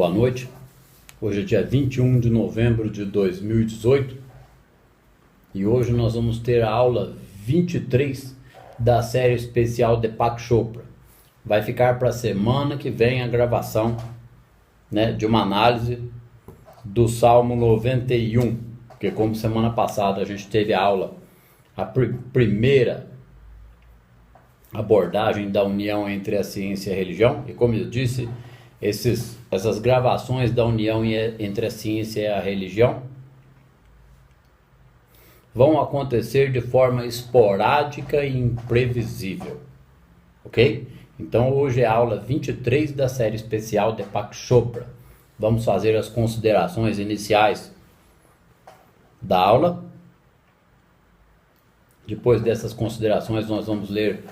Boa noite. Hoje é dia 21 de novembro de 2018 e hoje nós vamos ter a aula 23 da série especial Deepak Chopra. Vai ficar para a semana que vem a gravação, de uma análise do Salmo 91, porque como semana passada a gente teve a aula, a primeira abordagem da união entre a ciência e a religião, e como eu disse, essas gravações da união entre a ciência e a religião vão acontecer de forma esporádica e imprevisível, ok? Então hoje é a aula 23 da série especial Deepak Chopra. Vamos fazer as considerações iniciais da aula. Depois dessas considerações nós vamos ler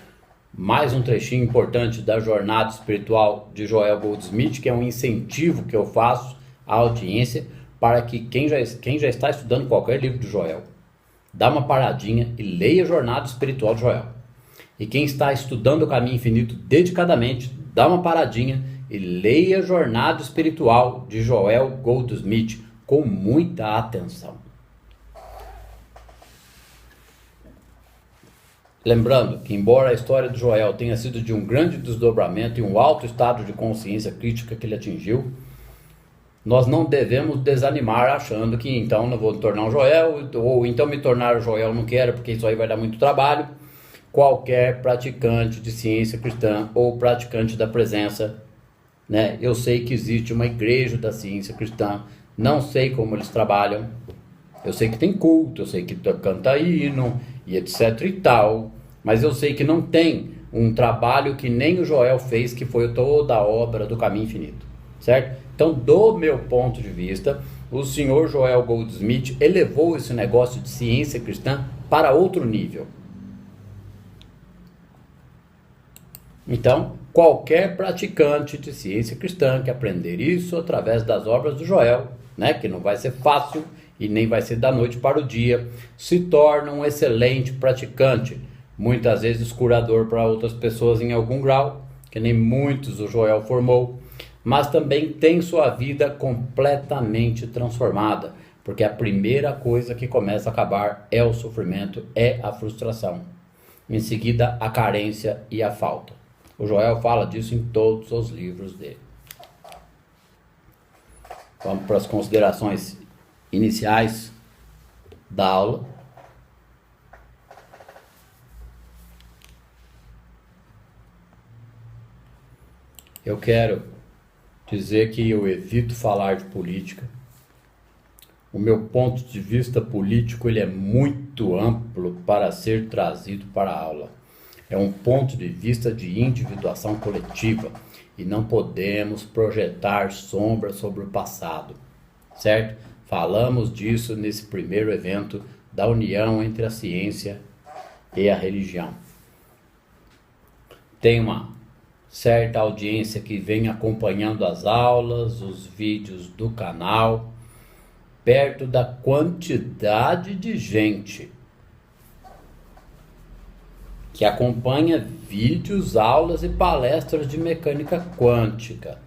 mais um trechinho importante da jornada espiritual de Joel Goldsmith, que é um incentivo que eu faço à audiência para que quem já está estudando qualquer livro de Joel, dá uma paradinha e leia a jornada espiritual de Joel. E quem está estudando o Caminho Infinito dedicadamente, dá uma paradinha e leia a jornada espiritual de Joel Goldsmith com muita atenção. Lembrando que, embora a história de Joel tenha sido de um grande desdobramento e um alto estado de consciência crítica que ele atingiu, nós não devemos desanimar achando que então não vou me tornar um Joel, ou então me tornar o Joel não quero porque isso aí vai dar muito trabalho. Qualquer praticante de ciência cristã ou praticante da presença, eu sei que existe uma igreja da ciência cristã, não sei como eles trabalham, eu sei que tem culto, eu sei que canta hino e etc e tal, mas eu sei que não tem um trabalho que nem o Joel fez, que foi toda a obra do Caminho Infinito, certo? Então, do meu ponto de vista, o senhor Joel Goldsmith elevou esse negócio de ciência cristã para outro nível. Então, qualquer praticante de ciência cristã que aprender isso através das obras do Joel, que não vai ser fácil e nem vai ser da noite para o dia, se torna um excelente praticante, muitas vezes curador para outras pessoas em algum grau, que nem muitos o Joel formou, mas também tem sua vida completamente transformada, porque a primeira coisa que começa a acabar é o sofrimento, é a frustração. Em seguida, a carência e a falta. O Joel fala disso em todos os livros dele. Vamos para as considerações iniciais da aula. Eu quero dizer que eu evito falar de política. O meu ponto de vista político ele é muito amplo para ser trazido para a aula. É um ponto de vista de individuação coletiva e não podemos projetar sombras sobre o passado, certo? Falamos disso nesse primeiro evento da união entre a ciência e a religião. Tem uma certa audiência que vem acompanhando as aulas, os vídeos do canal, perto da quantidade de gente que acompanha vídeos, aulas e palestras de mecânica quântica,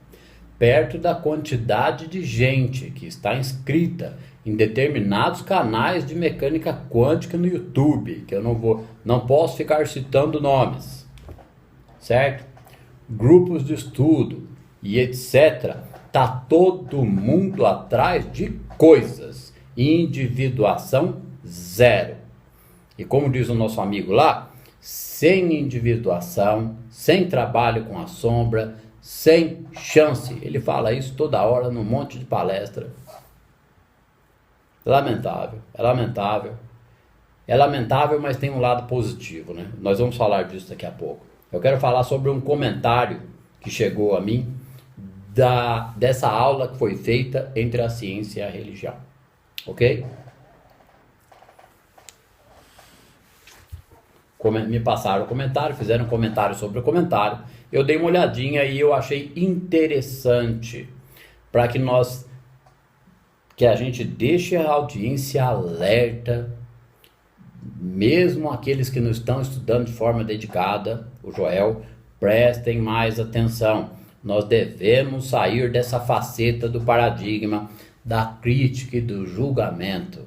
perto da quantidade de gente que está inscrita em determinados canais de mecânica quântica no YouTube, que eu não posso ficar citando nomes, certo? Grupos de estudo e etc. Tá todo mundo atrás de coisas, individuação zero. E como diz o nosso amigo lá, sem individuação, sem trabalho com a sombra, sem chance. Ele fala isso toda hora num monte de palestra. Lamentável, é lamentável. É lamentável, mas tem um lado positivo, Nós vamos falar disso daqui a pouco. Eu quero falar sobre um comentário que chegou a mim dessa aula que foi feita entre a ciência e a religião. Ok? Me passaram o comentário, fizeram um comentário sobre o comentário. Eu dei uma olhadinha e eu achei interessante para que a gente deixe a audiência alerta, mesmo aqueles que não estão estudando de forma dedicada, o Joel, prestem mais atenção, Nós devemos sair dessa faceta do paradigma da crítica e do julgamento,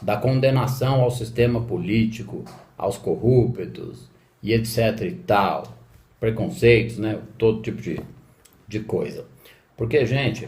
da condenação ao sistema político, aos corruptos e etc e tal, preconceitos, né? Todo tipo de coisa. Porque, gente,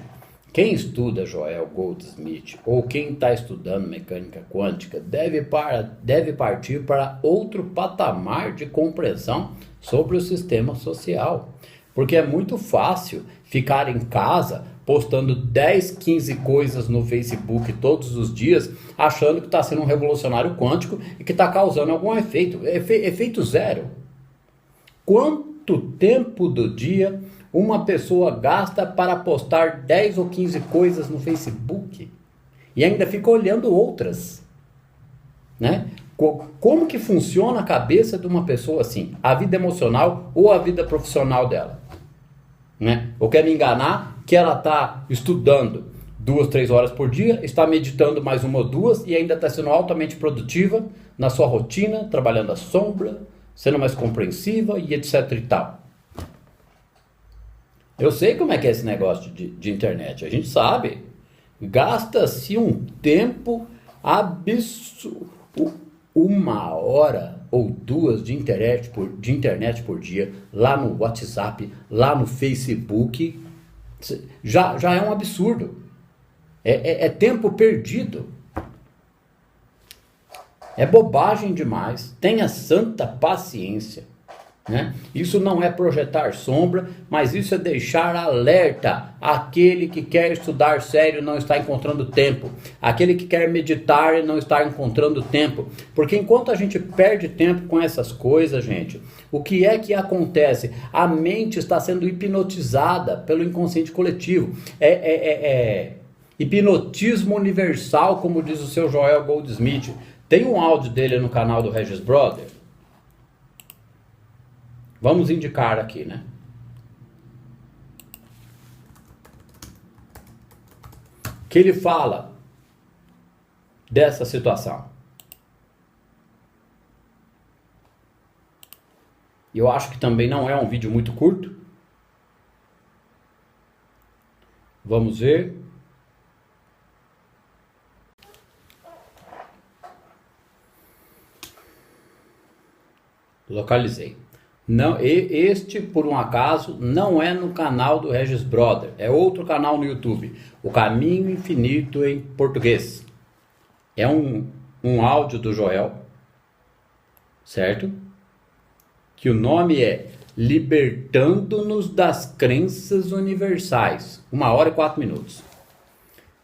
quem estuda Joel Goldsmith ou quem está estudando mecânica quântica deve partir para outro patamar de compreensão sobre o sistema social. Porque é muito fácil ficar em casa postando 10, 15 coisas no Facebook todos os dias, achando que está sendo um revolucionário quântico e que está causando algum efeito. Efeito zero. Quanto tempo do dia uma pessoa gasta para postar 10 ou 15 coisas no Facebook? E ainda fica olhando outras, né? Como que funciona a cabeça de uma pessoa assim? A vida emocional ou a vida profissional dela? Né? Ou quer me enganar que ela está estudando 2, 3 horas por dia, está meditando mais 1 ou 2 e ainda está sendo altamente produtiva na sua rotina, trabalhando à sombra, sendo mais compreensiva e etc e tal. Eu sei como é que é esse negócio de internet, a gente sabe. Gasta-se um tempo absurdo, 1 hora ou 2 de internet por dia, lá no WhatsApp, lá no Facebook, já é um absurdo. É tempo perdido. É bobagem demais. Tenha santa paciência. Né? Isso não é projetar sombra, mas isso é deixar alerta. Aquele que quer estudar sério não está encontrando tempo. Aquele que quer meditar não está encontrando tempo. Porque enquanto a gente perde tempo com essas coisas, gente, o que é que acontece? A mente está sendo hipnotizada pelo inconsciente coletivo. Hipnotismo universal, como diz o seu Joel Goldsmith. Tem um áudio dele no canal do Regis Brother. Vamos indicar aqui, né? Que ele fala dessa situação. Eu acho que também não é um vídeo muito curto. Vamos ver. Localizei. Não, este, por um acaso, não é no canal do Regis Brother. É outro canal no YouTube. O Caminho Infinito em Português. É um áudio do Joel. Certo? Que o nome é Libertando-nos das Crenças Universais. 1 hora e 4 minutos.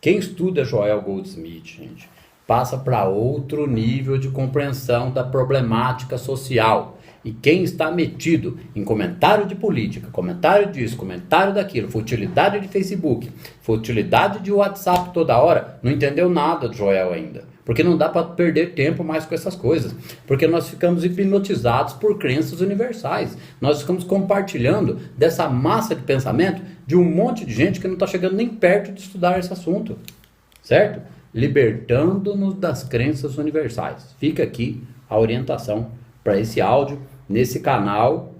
Quem estuda Joel Goldsmith, gente, passa para outro nível de compreensão da problemática social. E quem está metido em comentário de política, comentário disso, comentário daquilo, futilidade de Facebook, futilidade de WhatsApp toda hora, não entendeu nada do Joel ainda. Porque não dá para perder tempo mais com essas coisas. Porque nós ficamos hipnotizados por crenças universais. Nós ficamos compartilhando dessa massa de pensamento de um monte de gente que não está chegando nem perto de estudar esse assunto. Certo? Libertando-nos das crenças universais. Fica aqui a orientação para esse áudio, nesse canal,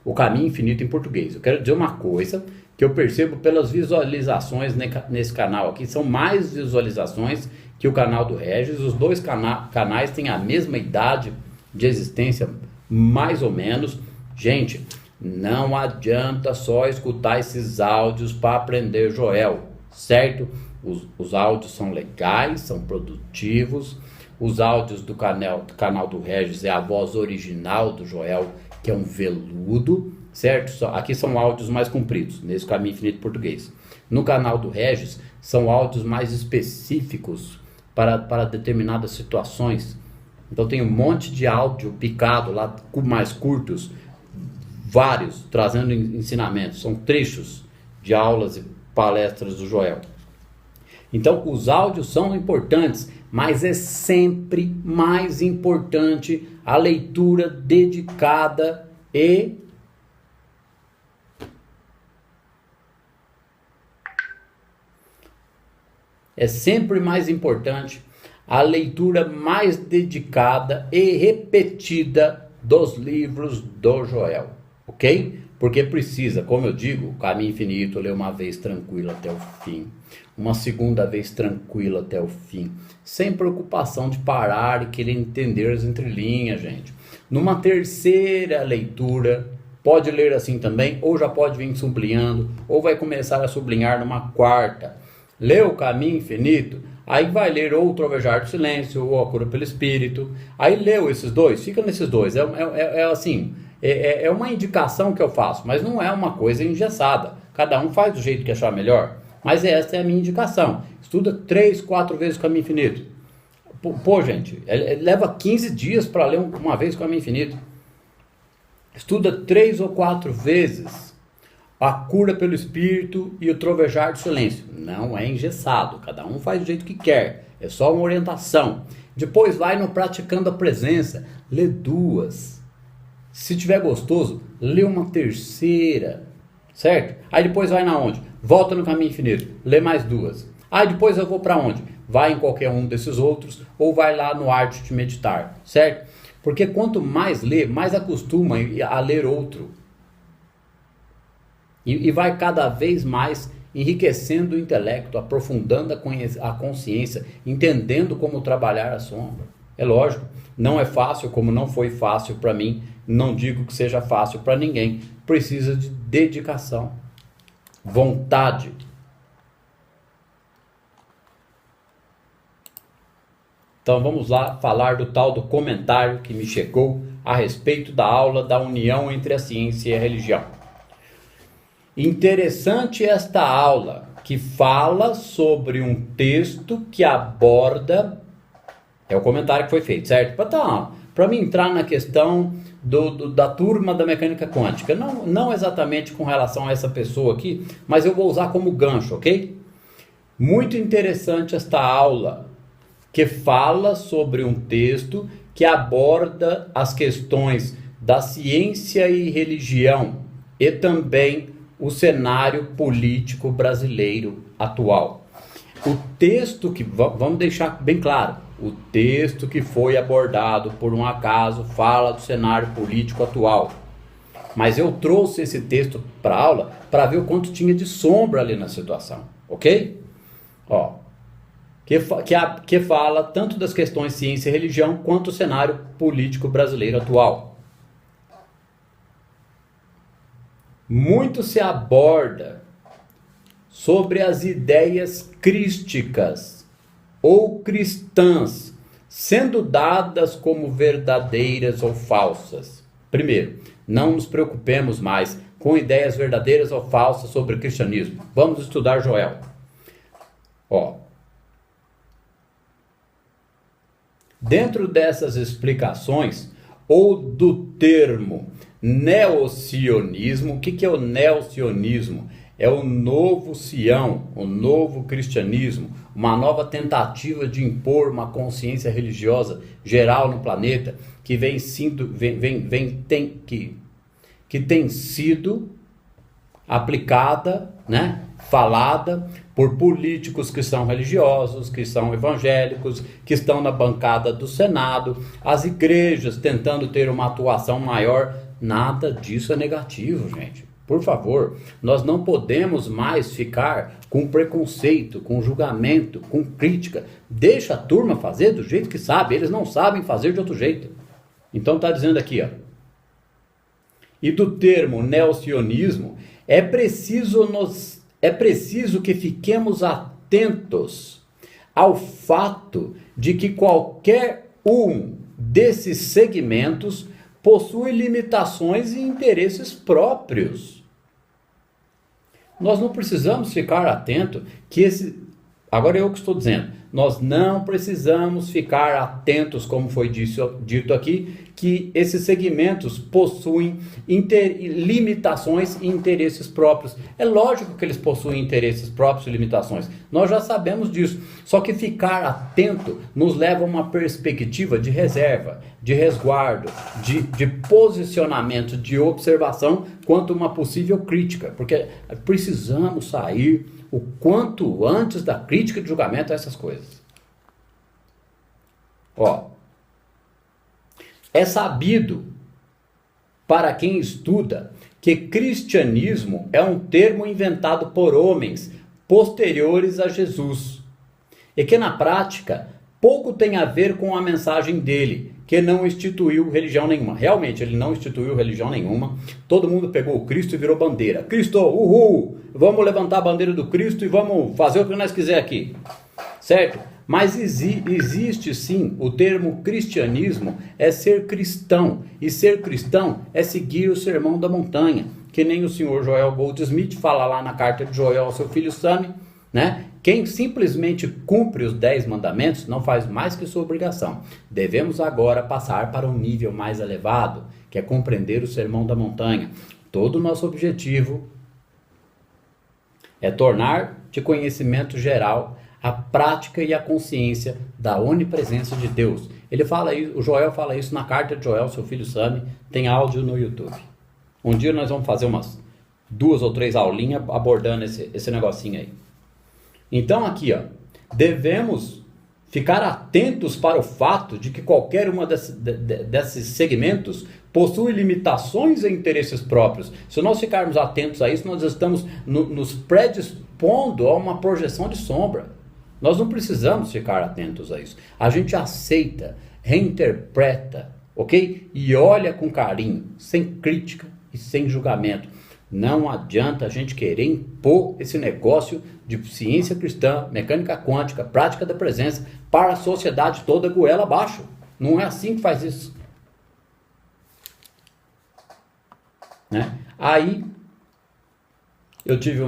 O Caminho Infinito em Português. Eu quero dizer uma coisa que eu percebo pelas visualizações nesse canal aqui, são mais visualizações que o canal do Regis. Os dois canais têm a mesma idade de existência, mais ou menos. Gente, não adianta só escutar esses áudios para aprender Joel, certo? Os áudios são legais, são produtivos. Os áudios do canal do Regis é a voz original do Joel, que é um veludo, certo? Aqui são áudios mais compridos, nesse Caminho Infinito Português. No canal do Regis, são áudios mais específicos para determinadas situações. Então tem um monte de áudio picado lá, mais curtos, vários, trazendo ensinamentos. São trechos de aulas e palestras do Joel. Então os áudios são importantes, mas é sempre mais importante a leitura dedicada e mais dedicada e repetida dos livros do Joel, ok? Porque precisa, como eu digo, o caminho infinito, ler uma vez tranquilo até o fim, uma segunda vez tranquilo até o fim, sem preocupação de parar e querer entender as entrelinhas, gente. Numa terceira leitura, pode ler assim também, ou já pode vir sublinhando, ou vai começar a sublinhar numa quarta. Lê o caminho infinito, aí vai ler ou o Trovejar do Silêncio, ou a Cura pelo Espírito. Aí leu esses dois, fica nesses dois. Assim, é uma indicação que eu faço, mas não é uma coisa engessada. Cada um faz do jeito que achar melhor. Mas essa é a minha indicação. Estuda 3, 4 vezes o caminho infinito. Pô, gente, leva 15 dias para ler uma vez o caminho infinito. Estuda 3 ou 4 vezes a Cura pelo Espírito e o Trovejar do Silêncio. Não é engessado, cada um faz do jeito que quer, é só uma orientação. Depois vai no Praticando a Presença, lê 2. Se tiver gostoso, lê uma terceira, certo? Aí depois vai na onde? Volta no caminho infinito, lê mais 2. Aí depois eu vou para onde? Vai em qualquer um desses outros, ou vai lá no Arte de Meditar, certo? Porque quanto mais lê, mais acostuma a ler outro. E vai cada vez mais enriquecendo o intelecto, aprofundando a consciência, entendendo como trabalhar a sombra. É lógico, não é fácil, como não foi fácil para mim, não digo que seja fácil para ninguém. Precisa de dedicação, vontade. Então vamos lá falar do tal do comentário que me chegou a respeito da aula da união entre a ciência e a religião. Interessante esta aula, que fala sobre um texto que aborda, é o comentário que foi feito, certo? Para mim entrar na questão da turma da mecânica quântica, não exatamente com relação a essa pessoa aqui, mas eu vou usar como gancho, ok? Muito interessante esta aula, que fala sobre um texto que aborda as questões da ciência e religião e também o cenário político brasileiro atual. O texto que, vamos deixar bem claro, o texto que foi abordado por um acaso fala do cenário político atual. Mas eu trouxe esse texto para a aula para ver o quanto tinha de sombra ali na situação, ok? Que fala tanto das questões ciência e religião quanto o cenário político brasileiro atual. Muito se aborda sobre as ideias crísticas ou cristãs, sendo dadas como verdadeiras ou falsas. Primeiro, não nos preocupemos mais com ideias verdadeiras ou falsas sobre o cristianismo. Vamos estudar Joel. Dentro dessas explicações, ou do termo neocionismo, o que é o neocionismo? É o novo Sião, o novo cristianismo, uma nova tentativa de impor uma consciência religiosa geral no planeta que tem sido aplicada, né, falada por políticos que são religiosos, que são evangélicos, que estão na bancada do Senado, as igrejas tentando ter uma atuação maior. Nada disso é negativo, gente. Por favor, nós não podemos mais ficar com preconceito, com julgamento, com crítica. Deixa a turma fazer do jeito que sabe, eles não sabem fazer de outro jeito. Então está dizendo aqui, e do termo neocionismo, é preciso que fiquemos atentos ao fato de que qualquer um desses segmentos possui limitações e interesses próprios. Nós não precisamos ficar atento que agora eu que estou dizendo, nós não precisamos ficar atentos, como foi dito aqui, que esses segmentos possuem limitações e interesses próprios. É lógico que eles possuem interesses próprios e limitações. Nós já sabemos disso. Só que ficar atento nos leva a uma perspectiva de reserva, de resguardo, de posicionamento, de observação quanto a uma possível crítica. Porque precisamos sair o quanto antes da crítica e de julgamento a essas coisas. É sabido para quem estuda que cristianismo é um termo inventado por homens posteriores a Jesus e que na prática pouco tem a ver com a mensagem dele, que não instituiu religião nenhuma. Realmente, ele não instituiu religião nenhuma. Todo mundo pegou o Cristo e virou bandeira. Cristo, uhul! Vamos levantar a bandeira do Cristo e vamos fazer o que nós quiser aqui. Certo? Mas existe sim, o termo cristianismo é ser cristão. E ser cristão é seguir o sermão da montanha. Que nem o senhor Joel Goldsmith fala lá na carta de Joel ao seu filho Sami, né? Quem simplesmente cumpre os 10 mandamentos não faz mais que sua obrigação. Devemos agora passar para um nível mais elevado, que é compreender o sermão da montanha. Todo o nosso objetivo é tornar de conhecimento geral a prática e a consciência da onipresença de Deus. Ele fala isso, o Joel fala isso na carta de Joel, seu filho Sami, tem áudio no YouTube. Um dia nós vamos fazer umas 2 ou 3 aulinhas abordando esse negocinho aí. Então aqui, ó, devemos ficar atentos para o fato de que qualquer uma desses segmentos possui limitações e interesses próprios. Se nós ficarmos atentos a isso, nós estamos nos predispondo a uma projeção de sombra. Nós não precisamos ficar atentos a isso. A gente aceita, reinterpreta, ok? E olha com carinho, sem crítica e sem julgamento. Não adianta a gente querer impor esse negócio de ciência cristã, mecânica quântica, prática da presença para a sociedade toda goela abaixo. Não é assim que faz isso. Né? Aí eu tive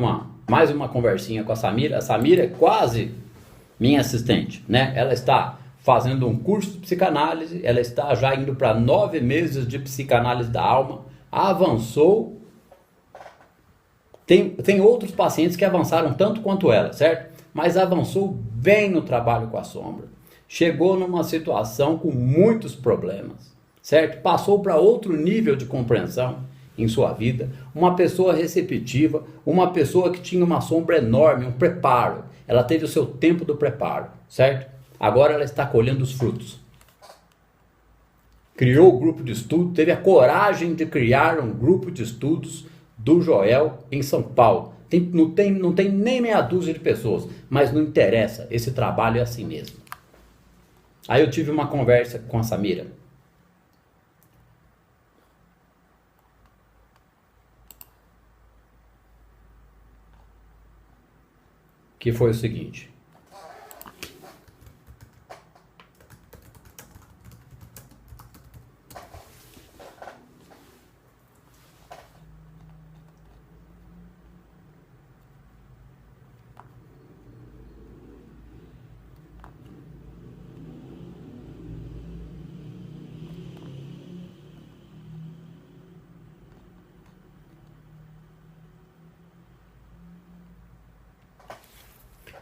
mais uma conversinha com a Samira. A Samira é quase minha assistente, né? Ela está fazendo um curso de psicanálise, ela está já indo para 9 meses de psicanálise da alma, avançou. Tem outros pacientes que avançaram tanto quanto ela, certo? Mas avançou bem no trabalho com a sombra. Chegou numa situação com muitos problemas, certo? Passou para outro nível de compreensão em sua vida. Uma pessoa receptiva, uma pessoa que tinha uma sombra enorme, um preparo. Ela teve o seu tempo do preparo, certo? Agora ela está colhendo os frutos. Criou o grupo de estudo, teve a coragem de criar um grupo de estudos do Joel em São Paulo. Não tem nem meia dúzia de pessoas, mas não interessa, esse trabalho é assim mesmo. Aí eu tive uma conversa com a Samira. Que foi o seguinte.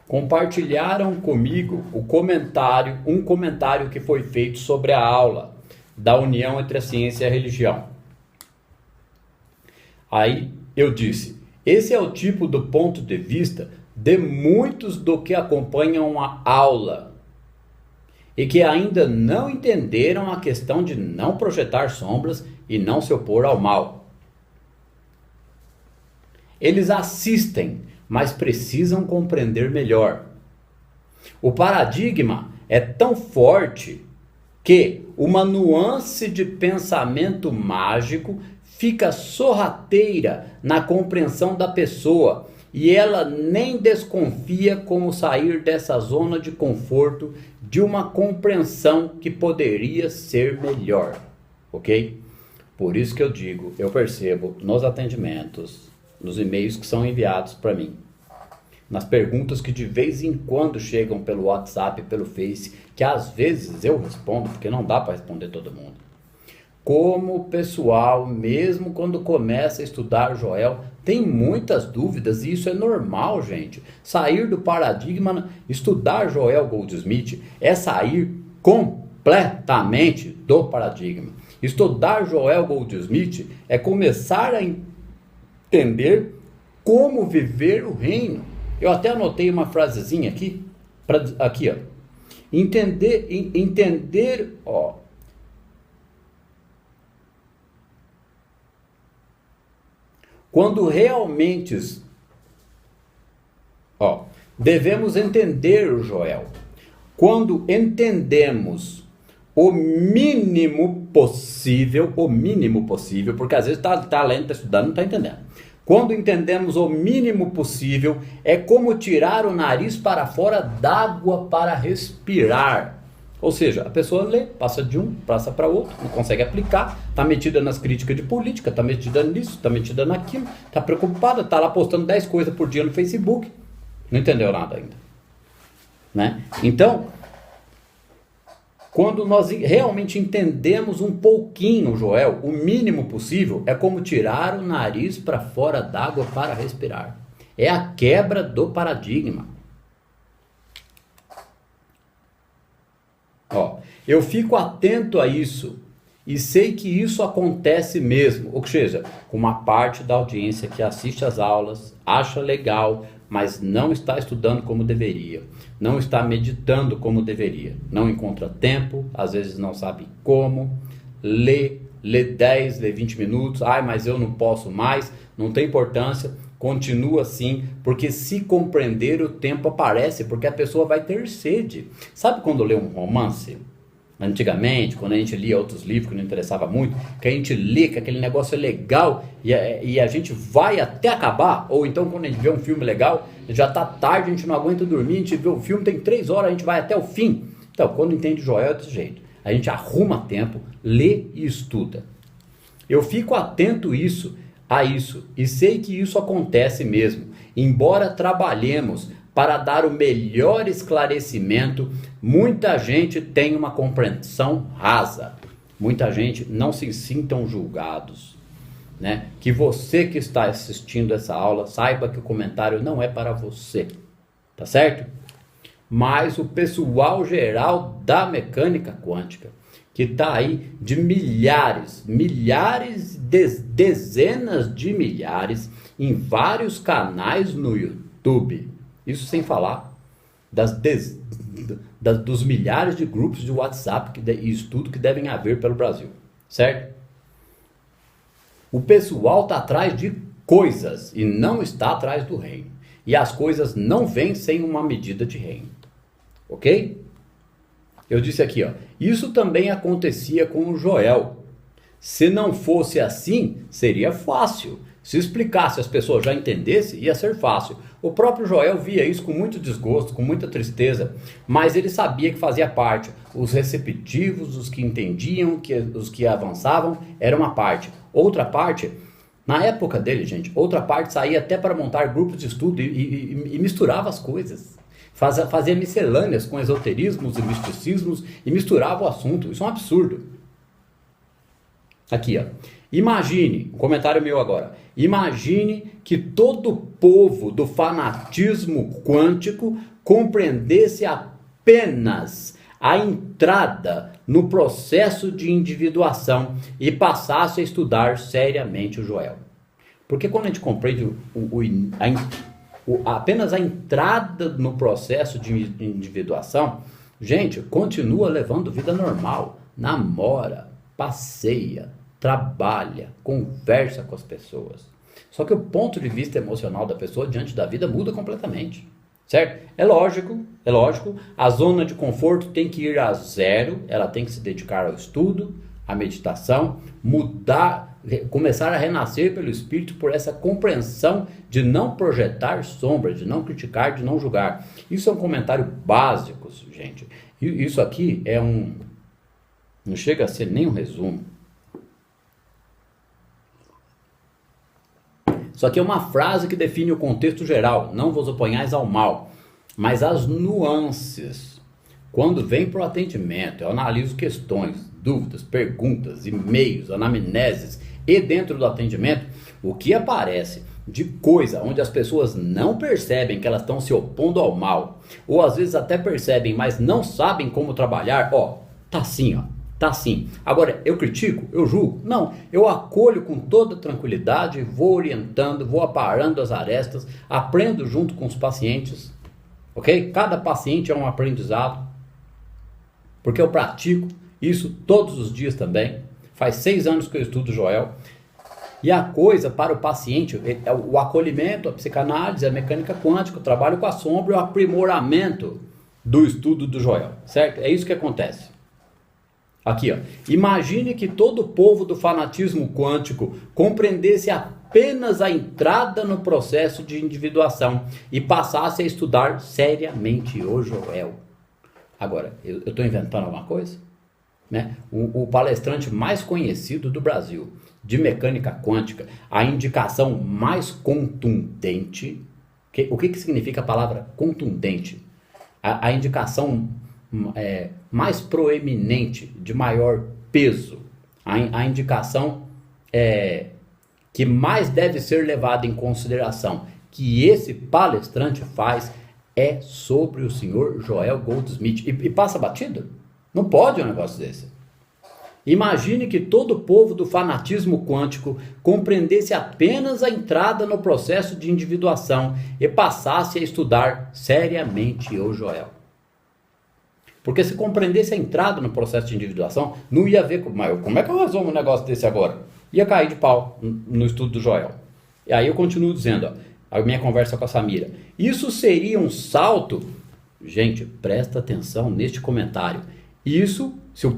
Compartilharam comigo um comentário que foi feito sobre a aula da união entre a ciência e a religião. Aí eu disse, esse é o tipo do ponto de vista de muitos do que acompanham a aula e que ainda não entenderam a questão de não projetar sombras e não se opor ao mal. Eles assistem, mas precisam compreender melhor. O paradigma é tão forte que uma nuance de pensamento mágico fica sorrateira na compreensão da pessoa e ela nem desconfia como sair dessa zona de conforto de uma compreensão que poderia ser melhor, ok? Por isso que eu digo, eu percebo nos atendimentos, nos e-mails que são enviados para mim, nas perguntas que de vez em quando chegam pelo WhatsApp, pelo Face, que às vezes eu respondo, porque não dá para responder todo mundo. Como o pessoal, mesmo quando começa a estudar Joel, tem muitas dúvidas e isso é normal, gente. Sair do paradigma, estudar Joel Goldsmith é sair completamente do paradigma. Estudar Joel Goldsmith é começar a entender como viver o reino. Eu até anotei uma frasezinha aqui, aqui ó. Entender, ó. Quando realmente, devemos entender o Joel. Quando entendemos o mínimo possível, porque às vezes tá lendo, tá estudando, não tá entendendo. Quando entendemos o mínimo possível, é como tirar o nariz para fora d'água para respirar. Ou seja, a pessoa lê, passa de um, passa para outro, não consegue aplicar, está metida nas críticas de política, está metida nisso, está metida naquilo, está preocupada, está lá postando 10 coisas por dia no Facebook, não entendeu nada ainda. Né? Então, quando nós realmente entendemos um pouquinho, Joel, o mínimo possível, é como tirar o nariz para fora d'água para respirar. É a quebra do paradigma. Eu fico atento a isso e sei que isso acontece mesmo, ou seja, com uma parte da audiência que assiste às aulas, acha legal, mas não está estudando como deveria, não está meditando como deveria, não encontra tempo, às vezes não sabe como, lê 10, lê 20 minutos, mas eu não posso mais, não tem importância, continua assim, porque se compreender o tempo aparece, porque a pessoa vai ter sede. Sabe quando lê um romance? Antigamente, quando a gente lia outros livros que não interessava muito, que a gente lê, que aquele negócio é legal e a gente vai até acabar, ou então quando a gente vê um filme legal, já está tarde, a gente não aguenta dormir, a gente vê o filme, tem 3 horas, a gente vai até o fim. Então, quando entende Joel é desse jeito, a gente arruma tempo, lê e estuda. Eu fico atento a isso e sei que isso acontece mesmo, embora trabalhemos para dar o melhor esclarecimento, muita gente tem uma compreensão rasa. Muita gente não se sintam julgados. Né? Que você que está assistindo essa aula, saiba que o comentário não é para você. Tá certo? Mas o pessoal geral da mecânica quântica, que está aí de milhares, dezenas de milhares, em vários canais no YouTube. Isso sem falar dos milhares de grupos de WhatsApp e estudo que devem haver pelo Brasil, certo? O pessoal está atrás de coisas e não está atrás do reino. E as coisas não vêm sem uma medida de reino, ok? Eu disse aqui, isso também acontecia com o Joel. Se não fosse assim, seria fácil. Se explicasse, as pessoas já entendessem, ia ser fácil. O próprio Joel via isso com muito desgosto, com muita tristeza, mas ele sabia que fazia parte. Os receptivos, os que entendiam, os que avançavam, era uma parte. Outra parte, na época dele, gente, outra parte saía até para montar grupos de estudo e misturava as coisas. Fazia miscelâneas com esoterismos e misticismos e misturava o assunto. Isso é um absurdo. Aqui, imagine, um comentário meu agora. Imagine que todo o povo do fanatismo quântico compreendesse apenas a entrada no processo de individuação e passasse a estudar seriamente o Joel. Porque quando a gente compreende apenas a entrada no processo de individuação, gente, continua levando vida normal, namora, passeia, trabalha, conversa com as pessoas. Só que o ponto de vista emocional da pessoa diante da vida muda completamente, certo? É lógico, a zona de conforto tem que ir a zero, ela tem que se dedicar ao estudo, à meditação, mudar, começar a renascer pelo Espírito por essa compreensão de não projetar sombras, de não criticar, de não julgar. Isso é um comentário básico, gente. E isso aqui não chega a ser nem um resumo. Isso aqui é uma frase que define o contexto geral. Não vos oponhais ao mal, mas as nuances. Quando vem para o atendimento, eu analiso questões, dúvidas, perguntas, e-mails, anamneses e dentro do atendimento, o que aparece de coisa onde as pessoas não percebem que elas estão se opondo ao mal, ou às vezes até percebem, mas não sabem como trabalhar, tá assim, tá assim. Agora, eu critico? Eu julgo? Não, eu acolho com toda tranquilidade, vou orientando, vou aparando as arestas, aprendo junto com os pacientes, ok? Cada paciente é um aprendizado, porque eu pratico isso todos os dias também. Faz 6 anos que eu estudo Joel. E a coisa para o paciente é o acolhimento, a psicanálise, a mecânica quântica, o trabalho com a sombra e o aprimoramento do estudo do Joel, certo? É isso que acontece. Aqui, ó. Imagine que todo o povo do fanatismo quântico compreendesse apenas a entrada no processo de individuação e passasse a estudar seriamente o Joel. Agora, eu estou inventando alguma coisa? Né? O palestrante mais conhecido do Brasil de mecânica quântica, a indicação mais contundente, o que significa a palavra contundente? A indicação mais proeminente, de maior peso, a indicação que mais deve ser levada em consideração, que esse palestrante faz, é sobre o senhor Joel Goldsmith. E passa batido? Não pode um negócio desse. Imagine que todo o povo do fanatismo quântico compreendesse apenas a entrada no processo de individuação e passasse a estudar seriamente o Joel. Porque se compreendesse a entrada no processo de individuação, não ia ver como é que eu resumo um negócio desse agora? Ia cair de pau no estudo do Joel. E aí eu continuo dizendo, ó, a minha conversa com a Samira. Isso seria um salto... Gente, presta atenção neste comentário. Isso, se o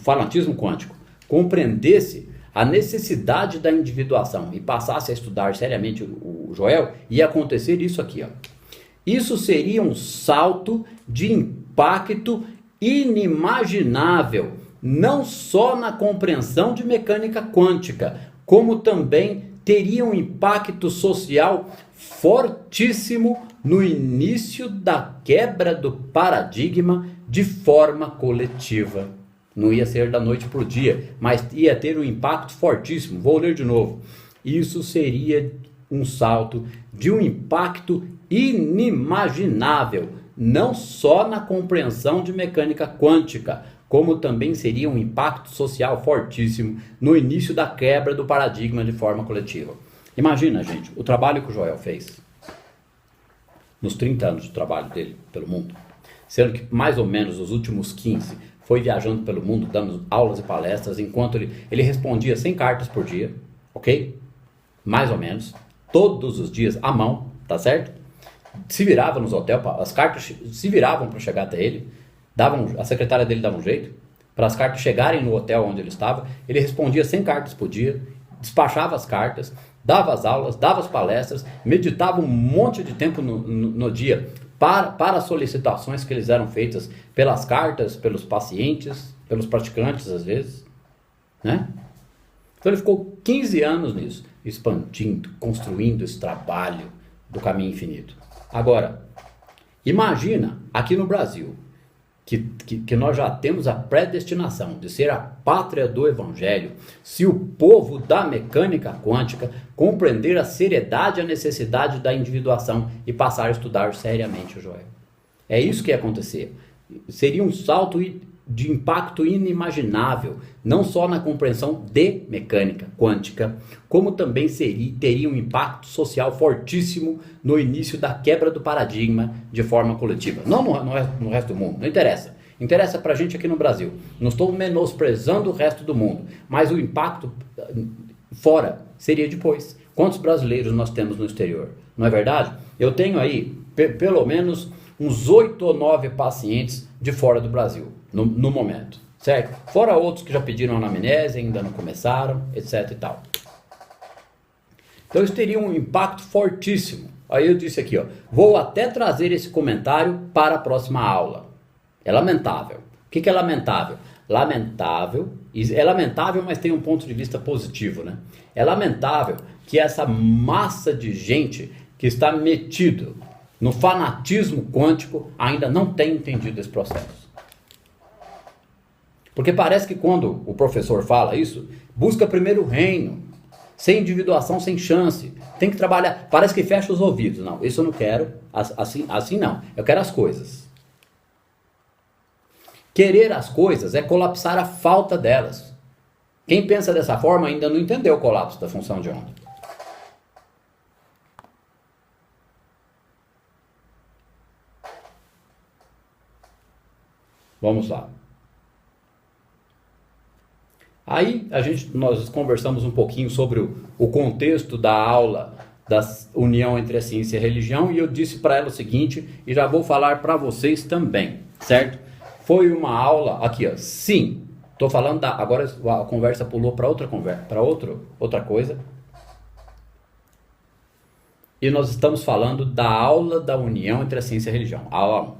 fanatismo quântico compreendesse a necessidade da individuação e passasse a estudar seriamente o Joel, ia acontecer isso aqui, ó. Isso seria um salto de impacto inimaginável, não só na compreensão de mecânica quântica, como também teria um impacto social fortíssimo no início da quebra do paradigma de forma coletiva. Não ia ser da noite para o dia, mas ia ter um impacto fortíssimo. Vou ler de novo. Isso seria um salto de um impacto inimaginável, não só na compreensão de mecânica quântica, como também seria um impacto social fortíssimo no início da quebra do paradigma de forma coletiva. Imagina, gente, o trabalho que o Joel fez nos 30 anos de trabalho dele pelo mundo, sendo que mais ou menos os últimos 15 foi viajando pelo mundo, dando aulas e palestras, enquanto ele respondia 100 cartas por dia, ok? Mais ou menos, todos os dias, à mão, tá certo? Se virava nos hotéis, as cartas se viravam para chegar até ele, a secretária dele dava um jeito, para as cartas chegarem no hotel onde ele estava, ele respondia 100 cartas por dia, despachava as cartas, dava as aulas, dava as palestras, meditava um monte de tempo no dia para as solicitações que eles eram feitas pelas cartas, pelos pacientes, pelos praticantes às vezes, né? Então ele ficou 15 anos nisso, expandindo, construindo esse trabalho do caminho infinito. Agora, imagina aqui no Brasil, que nós já temos a predestinação de ser a pátria do Evangelho, se o povo da mecânica quântica compreender a seriedade e a necessidade da individuação e passar a estudar seriamente o Joel. É isso que ia acontecer. Seria um salto de impacto inimaginável, não só na compreensão de mecânica quântica, como também teria um impacto social fortíssimo no início da quebra do paradigma de forma coletiva. Não no resto do mundo, não interessa. Interessa pra gente aqui no Brasil. Não estou menosprezando o resto do mundo, mas o impacto fora seria depois. Quantos brasileiros nós temos no exterior? Não é verdade? Eu tenho aí pelo menos uns 8 ou 9 pacientes de fora do Brasil. No momento, certo? Fora outros que já pediram anamnese, ainda não começaram, etc e tal. Então isso teria um impacto fortíssimo. Aí eu disse aqui, ó, vou até trazer esse comentário para a próxima aula. É lamentável. O que é lamentável? É lamentável, mas tem um ponto de vista positivo, né? É lamentável que essa massa de gente que está metido no fanatismo quântico ainda não tenha entendido esse processo. Porque parece que quando o professor fala isso, busca primeiro o reino, sem individuação, sem chance, tem que trabalhar, parece que fecha os ouvidos. Não, isso eu não quero, assim não, eu quero as coisas. Querer as coisas é colapsar a falta delas. Quem pensa dessa forma ainda não entendeu o colapso da função de onda. Vamos lá. Aí nós conversamos um pouquinho sobre o contexto da aula da união entre a ciência e a religião, e eu disse para ela o seguinte, e já vou falar para vocês também, certo? Foi uma aula, aqui ó, sim, estou falando agora a conversa pulou para outra coisa, e nós estamos falando da aula da união entre a ciência e a religião, aula 1.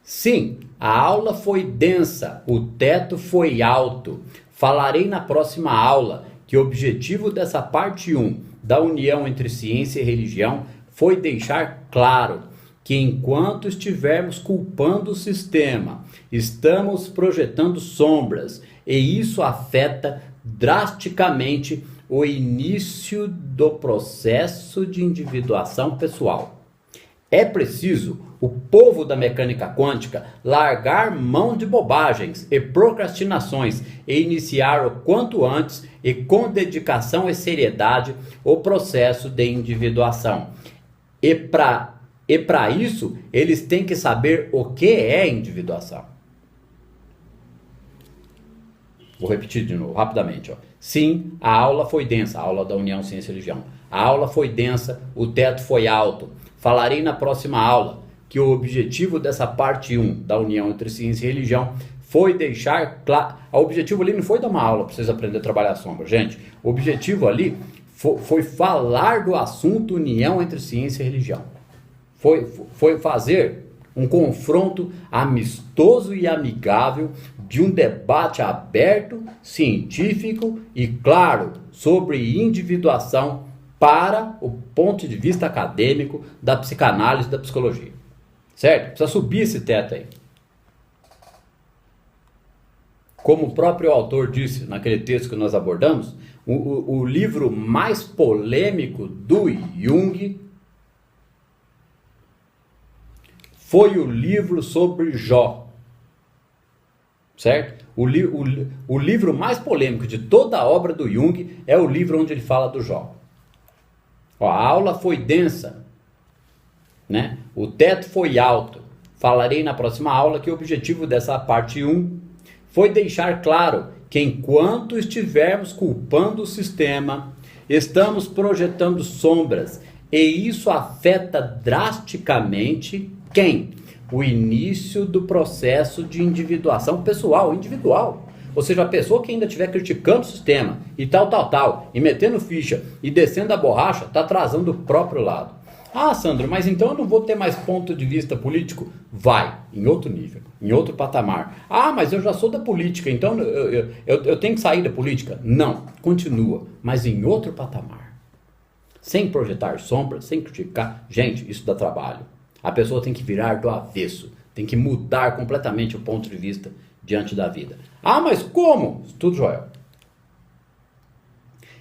Sim, a aula foi densa, o teto foi alto. Falarei na próxima aula que o objetivo dessa parte 1 da união entre ciência e religião foi deixar claro que enquanto estivermos culpando o sistema, estamos projetando sombras, e isso afeta drasticamente o início do processo de individuação pessoal. É preciso o povo da mecânica quântica largar mão de bobagens e procrastinações e iniciar o quanto antes e com dedicação e seriedade o processo de individuação. E para isso, eles têm que saber o que é individuação. Vou repetir de novo, rapidamente. Sim, a aula foi densa, a aula da União Ciência e Religião. A aula foi densa, o teto foi alto. Falarei na próxima aula que o objetivo dessa parte 1 da união entre ciência e religião foi deixar claro. O objetivo ali não foi dar uma aula para vocês aprenderem a trabalhar a sombra, gente. O objetivo ali foi falar do assunto união entre ciência e religião. Foi fazer um confronto amistoso e amigável de um debate aberto, científico e claro sobre individuação para o ponto de vista acadêmico da psicanálise e da psicologia. Certo? Precisa subir esse teto aí. Como o próprio autor disse naquele texto que nós abordamos, o livro mais polêmico do Jung foi o livro sobre Jó. Certo? O livro mais polêmico de toda a obra do Jung é o livro onde ele fala do Jó. Ó, a aula foi densa, né? O teto foi alto. Falarei na próxima aula que o objetivo dessa parte 1 foi deixar claro que enquanto estivermos culpando o sistema, estamos projetando sombras, e isso afeta drasticamente quem? O início do processo de individuação pessoal, individual. Ou seja, a pessoa que ainda estiver criticando o sistema e tal, e metendo ficha e descendo a borracha, está atrasando o próprio lado. Ah, Sandro, mas então eu não vou ter mais ponto de vista político? Vai, em outro nível, em outro patamar. Ah, mas eu já sou da política, então eu tenho que sair da política? Não, continua, mas em outro patamar. Sem projetar sombras, sem criticar. Gente, isso dá trabalho. A pessoa tem que virar do avesso, tem que mudar completamente o ponto de vista diante da vida. Ah, mas como? Tudo Joel.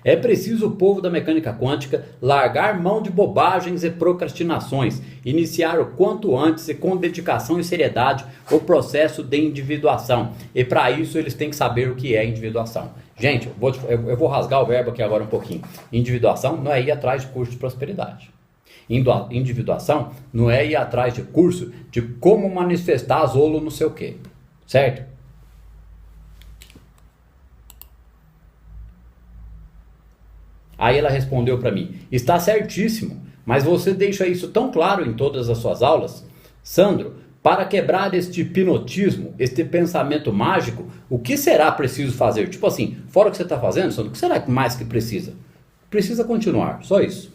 É preciso o povo da mecânica quântica largar mão de bobagens e procrastinações, iniciar o quanto antes e com dedicação e seriedade o processo de individuação. E para isso eles têm que saber o que é individuação. Gente, eu vou rasgar o verbo aqui agora um pouquinho. Individuação não é ir atrás de curso de prosperidade. Individuação não é ir atrás de curso de como manifestar Zolo não sei o quê. Certo? Aí ela respondeu para mim, está certíssimo, mas você deixa isso tão claro em todas as suas aulas? Sandro, para quebrar este hipnotismo, este pensamento mágico, o que será preciso fazer? Tipo assim, fora o que você está fazendo, Sandro, o que será mais que precisa? Precisa continuar, só isso.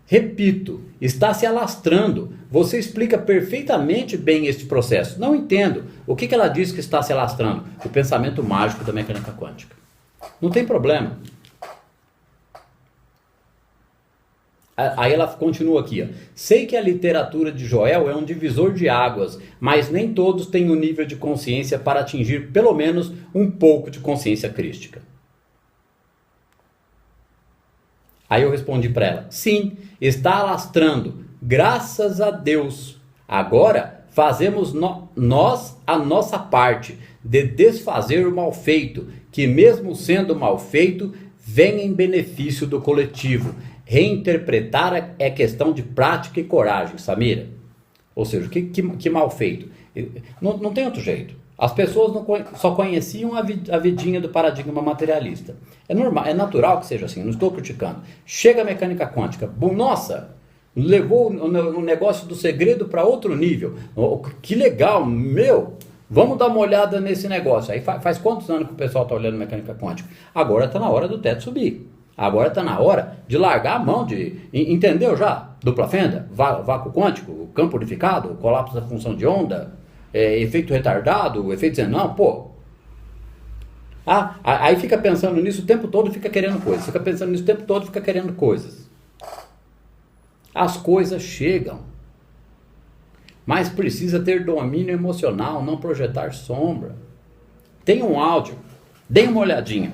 Repito, está se alastrando. Você explica perfeitamente bem este processo. Não entendo. O que ela diz que está se alastrando? O pensamento mágico da mecânica quântica. Não tem problema. Aí ela continua aqui, ó. Sei que a literatura de Joel é um divisor de águas, mas nem todos têm o nível de consciência para atingir pelo menos um pouco de consciência crística. Aí eu respondi para ela, sim, está alastrando, graças a Deus. Agora fazemos nós a nossa parte de desfazer o mal feito, que mesmo sendo mal feito, vem em benefício do coletivo. Reinterpretar é questão de prática e coragem, Samira. Ou seja, que mal feito. Não tem outro jeito. As pessoas só conheciam a vidinha do paradigma materialista. É normal, é natural que seja assim, não estou criticando. Chega a mecânica quântica, nossa, levou o negócio do segredo para outro nível. Que legal, vamos dar uma olhada nesse negócio. Aí faz quantos anos que o pessoal está olhando mecânica quântica? Agora está na hora do teto subir. Agora está na hora de largar a mão entendeu já? Dupla fenda, vácuo quântico, campo unificado, colapso da função de onda, efeito retardado, efeito Zenon, pô. Aí fica pensando nisso o tempo todo, fica querendo coisas. Fica pensando nisso o tempo todo, fica querendo coisas. As coisas chegam. Mas precisa ter domínio emocional, não projetar sombra. Tem um áudio, dê uma olhadinha.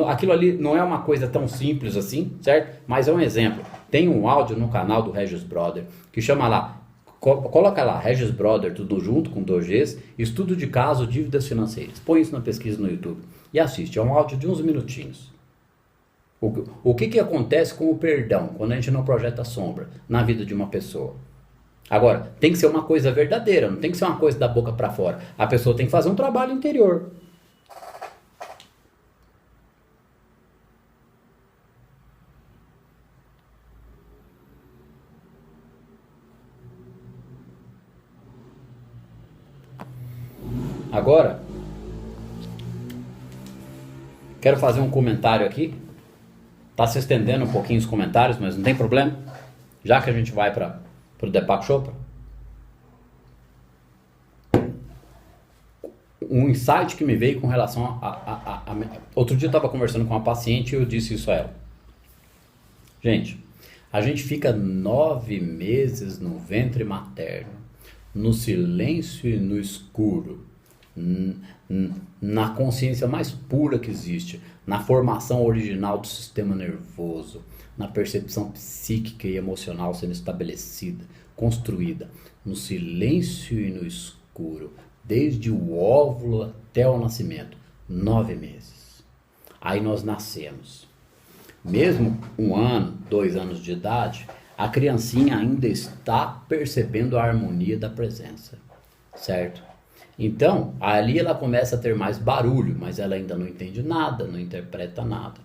Aquilo ali não é uma coisa tão simples assim, certo? Mas é um exemplo. Tem um áudio no canal do Regis Brother, que chama lá, coloca lá, Regis Brother, tudo junto, com 2 Gs, estudo de caso, dívidas financeiras. Põe isso na pesquisa no YouTube e assiste. É um áudio de uns minutinhos. O que acontece com o perdão, quando a gente não projeta sombra na vida de uma pessoa? Agora, tem que ser uma coisa verdadeira, não tem que ser uma coisa da boca para fora. A pessoa tem que fazer um trabalho interior. Agora, quero fazer um comentário aqui. Está se estendendo um pouquinho os comentários, mas não tem problema. Já que a gente vai para o Deepak Chopra. Um insight que me veio com relação outro dia eu estava conversando com uma paciente e eu disse isso a ela. Gente, a gente fica 9 meses no ventre materno, no silêncio e no escuro, na consciência mais pura que existe, na formação original do sistema nervoso, na percepção psíquica e emocional sendo estabelecida, construída, no silêncio e no escuro, desde o óvulo até o nascimento, 9 meses. Aí nós nascemos. Mesmo 1 ano, 2 anos de idade, a criancinha ainda está percebendo a harmonia da presença, certo? Então, ali ela começa a ter mais barulho, mas ela ainda não entende nada, não interpreta nada.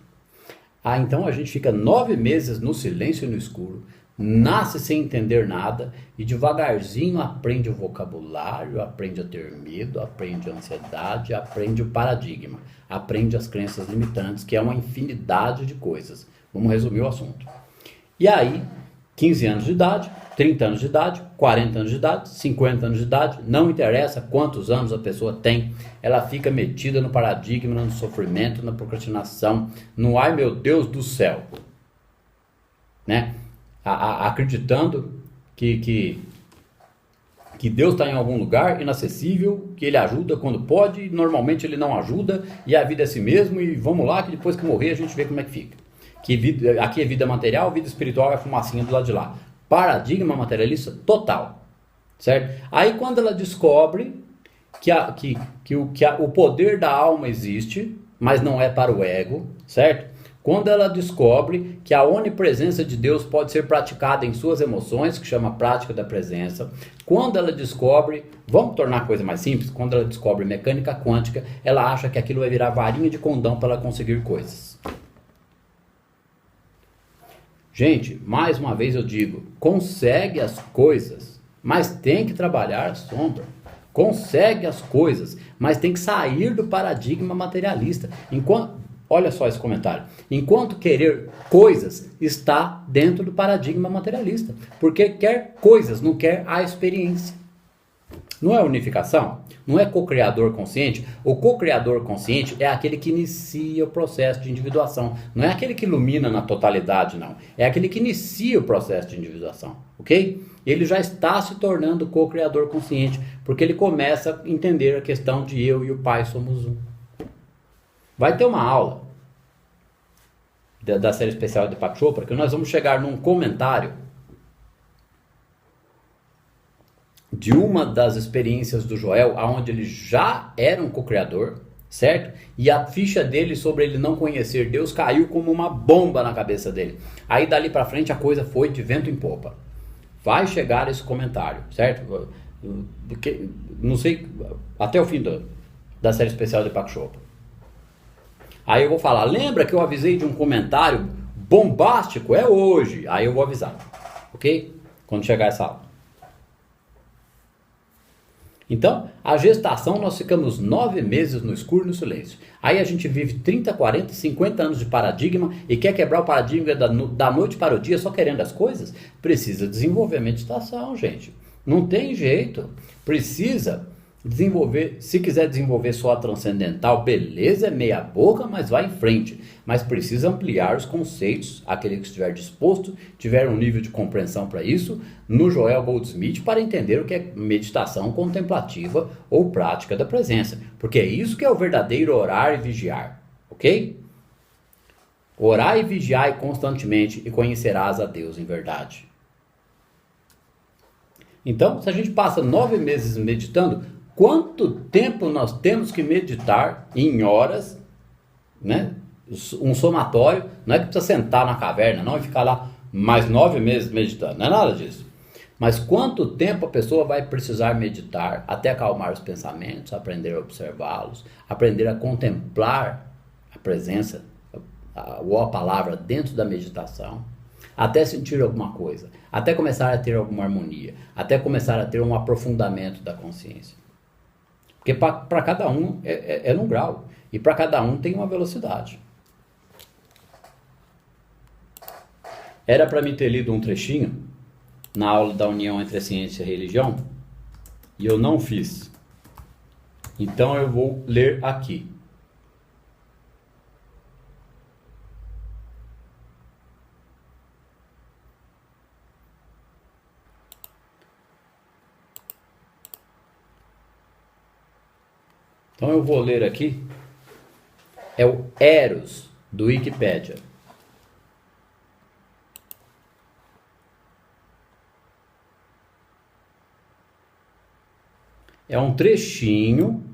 Então a gente fica 9 meses no silêncio e no escuro, nasce sem entender nada e devagarzinho aprende o vocabulário, aprende a ter medo, aprende a ansiedade, aprende o paradigma, aprende as crenças limitantes, que é uma infinidade de coisas. Vamos resumir o assunto. E aí, 15 anos de idade, 30 anos de idade, 40 anos de idade, 50 anos de idade, não interessa quantos anos a pessoa tem, ela fica metida no paradigma, no sofrimento, na procrastinação, no ai meu Deus do céu, né? Acreditando que Deus está em algum lugar inacessível, que Ele ajuda quando pode, normalmente Ele não ajuda, e a vida é assim mesmo, e vamos lá que depois que morrer a gente vê como é que fica. Aqui é vida material, vida espiritual é a fumacinha do lado de lá. Paradigma materialista total, certo? Aí quando ela descobre que o poder da alma existe, mas não é para o ego, certo? Quando ela descobre que a onipresença de Deus pode ser praticada em suas emoções, que chama prática da presença, quando ela descobre, vamos tornar a coisa mais simples, quando ela descobre mecânica quântica, ela acha que aquilo vai virar varinha de condão para ela conseguir coisas. Gente, mais uma vez eu digo, consegue as coisas, mas tem que trabalhar a sombra. Consegue as coisas, mas tem que sair do paradigma materialista. Olha só esse comentário. Enquanto querer coisas está dentro do paradigma materialista. Porque quer coisas, não quer a experiência. Não é unificação? Não é co-criador consciente? O co-criador consciente é aquele que inicia o processo de individuação. Não é aquele que ilumina na totalidade, não. É aquele que inicia o processo de individuação. Ok? Ele já está se tornando co-criador consciente. Porque ele começa a entender a questão de eu e o Pai somos um. Vai ter uma aula da série especial de Deepak Chopra, que nós vamos chegar num comentário de uma das experiências do Joel, onde ele já era um co-criador, certo? E a ficha dele sobre ele não conhecer Deus caiu como uma bomba na cabeça dele. Aí dali pra frente a coisa foi de vento em popa. Vai chegar esse comentário, certo? porque, não sei, até o fim da série especial de Pak Chopra. Aí eu vou falar, lembra que eu avisei de um comentário bombástico? É hoje. Aí eu vou avisar, ok? Quando chegar essa aula. Então, a gestação, nós ficamos 9 meses no escuro e no silêncio. Aí a gente vive 30, 40, 50 anos de paradigma e quer quebrar o paradigma da noite para o dia só querendo as coisas? Precisa desenvolver a meditação, gente. Não tem jeito. Precisa desenvolver, se quiser desenvolver só a transcendental, beleza, é meia boca, mas vai em frente. Mas precisa ampliar os conceitos, aquele que estiver disposto, tiver um nível de compreensão para isso, no Joel Goldsmith, para entender o que é meditação contemplativa ou prática da presença. Porque é isso que é o verdadeiro orar e vigiar, ok? Orar e vigiar constantemente e conhecerás a Deus em verdade. Então, se a gente passa 9 meses meditando, quanto tempo nós temos que meditar em horas, né? Um somatório, não é que precisa sentar na caverna, não, e ficar lá mais 9 meses meditando, não é nada disso. Mas quanto tempo a pessoa vai precisar meditar até acalmar os pensamentos, aprender a observá-los, aprender a contemplar a presença ou a palavra dentro da meditação, até sentir alguma coisa, até começar a ter alguma harmonia, até começar a ter um aprofundamento da consciência. Porque para cada um é num grau. E para cada um tem uma velocidade. Era para mim ter lido um trechinho na aula da união entre a ciência e a religião. E eu não fiz. Então eu vou ler aqui. Então eu vou ler aqui, é o Eros, do Wikipédia. É um trechinho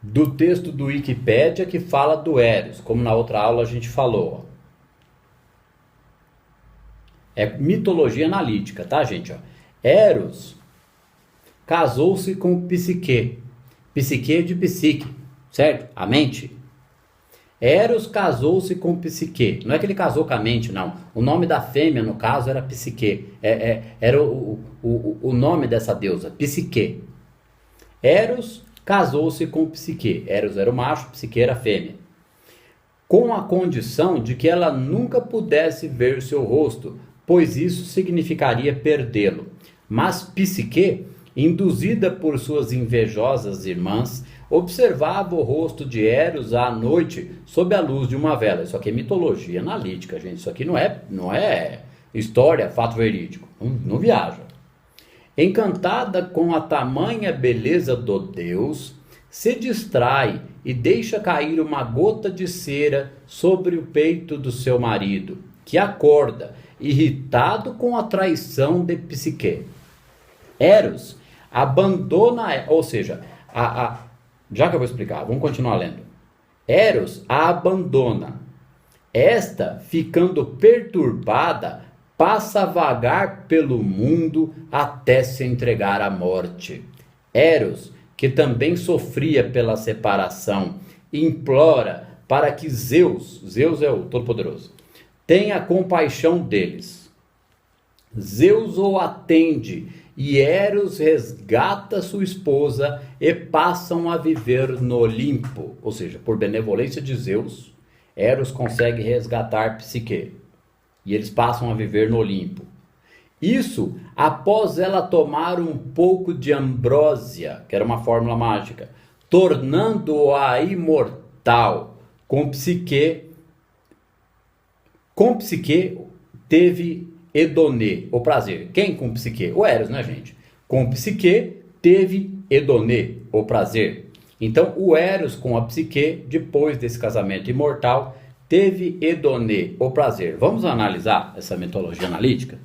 do texto do Wikipédia que fala do Eros, como na outra aula a gente falou. É mitologia analítica, tá, gente? Eros casou-se com Psique. Psique de psique, certo? A mente. Eros casou-se com Psique. Não é que ele casou com a mente, não. O nome da fêmea, no caso, era Psique. Era o nome dessa deusa, Psique. Eros casou-se com Psique. Eros era o macho, Psique era a fêmea. Com a condição de que ela nunca pudesse ver seu rosto, pois isso significaria perdê-lo. Mas Psique, induzida por suas invejosas irmãs, observava o rosto de Eros à noite sob a luz de uma vela. Isso aqui é mitologia analítica, gente. Isso aqui não é história, fato verídico. Não viaja. Encantada com a tamanha beleza do Deus, se distrai e deixa cair uma gota de cera sobre o peito do seu marido, que acorda, irritado com a traição de Psique. Eros abandona, ou seja, já que eu vou explicar, vamos continuar lendo. Eros a abandona. Esta, ficando perturbada, passa a vagar pelo mundo até se entregar à morte. Eros, que também sofria pela separação, implora para que Zeus é o Todo-Poderoso, tenha compaixão deles. Zeus o atende e Eros resgata sua esposa e passam a viver no Olimpo. Ou seja, por benevolência de Zeus, Eros consegue resgatar Psique. E eles passam a viver no Olimpo. Isso após ela tomar um pouco de ambrósia, que era uma fórmula mágica, tornando-a imortal. Com Psique teve Edonê, o prazer. Quem com Psique? O Eros, né, gente? Com Psique teve Edonê, o prazer. Então, o Eros com a Psique, depois desse casamento imortal, teve Edonê, o prazer. Vamos analisar essa mitologia analítica?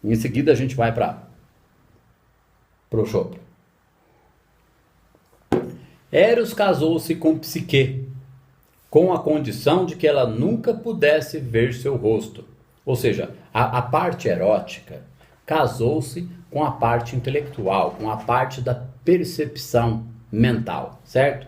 Em seguida, a gente vai para o Chopra. Eros casou-se com Psique, com a condição de que ela nunca pudesse ver seu rosto. Ou seja, a parte erótica casou-se com a parte intelectual, com a parte da percepção mental, certo?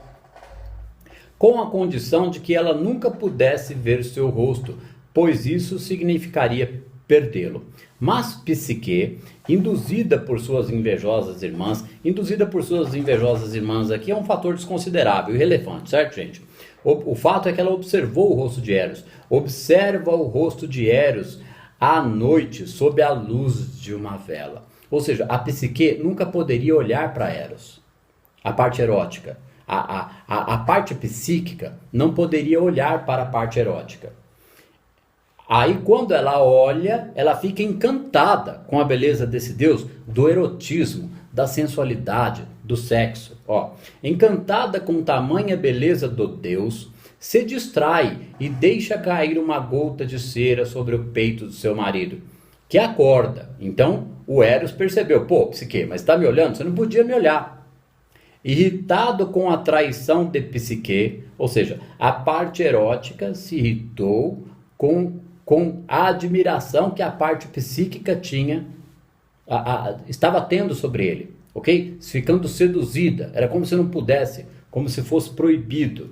Com a condição de que ela nunca pudesse ver seu rosto, pois isso significaria perdê-lo. Mas Psique, induzida por suas invejosas irmãs aqui é um fator desconsiderável, irrelevante, certo, gente? O fato é que ela observou o rosto de Eros. Observa o rosto de Eros à noite, sob a luz de uma vela. Ou seja, a Psique nunca poderia olhar para Eros. A parte erótica. A parte psíquica não poderia olhar para a parte erótica. Aí quando ela olha, ela fica encantada com a beleza desse Deus, do erotismo, da sensualidade, do sexo. Encantada com tamanha beleza do Deus, se distrai e deixa cair uma gota de cera sobre o peito do seu marido, que acorda. Então o Eros percebeu, Psique, mas está me olhando? Você não podia me olhar. Irritado com a traição de Psique, ou seja, a parte erótica se irritou com a admiração que a parte psíquica tinha, estava tendo sobre ele, ok? Ficando seduzida, era como se não pudesse, como se fosse proibido,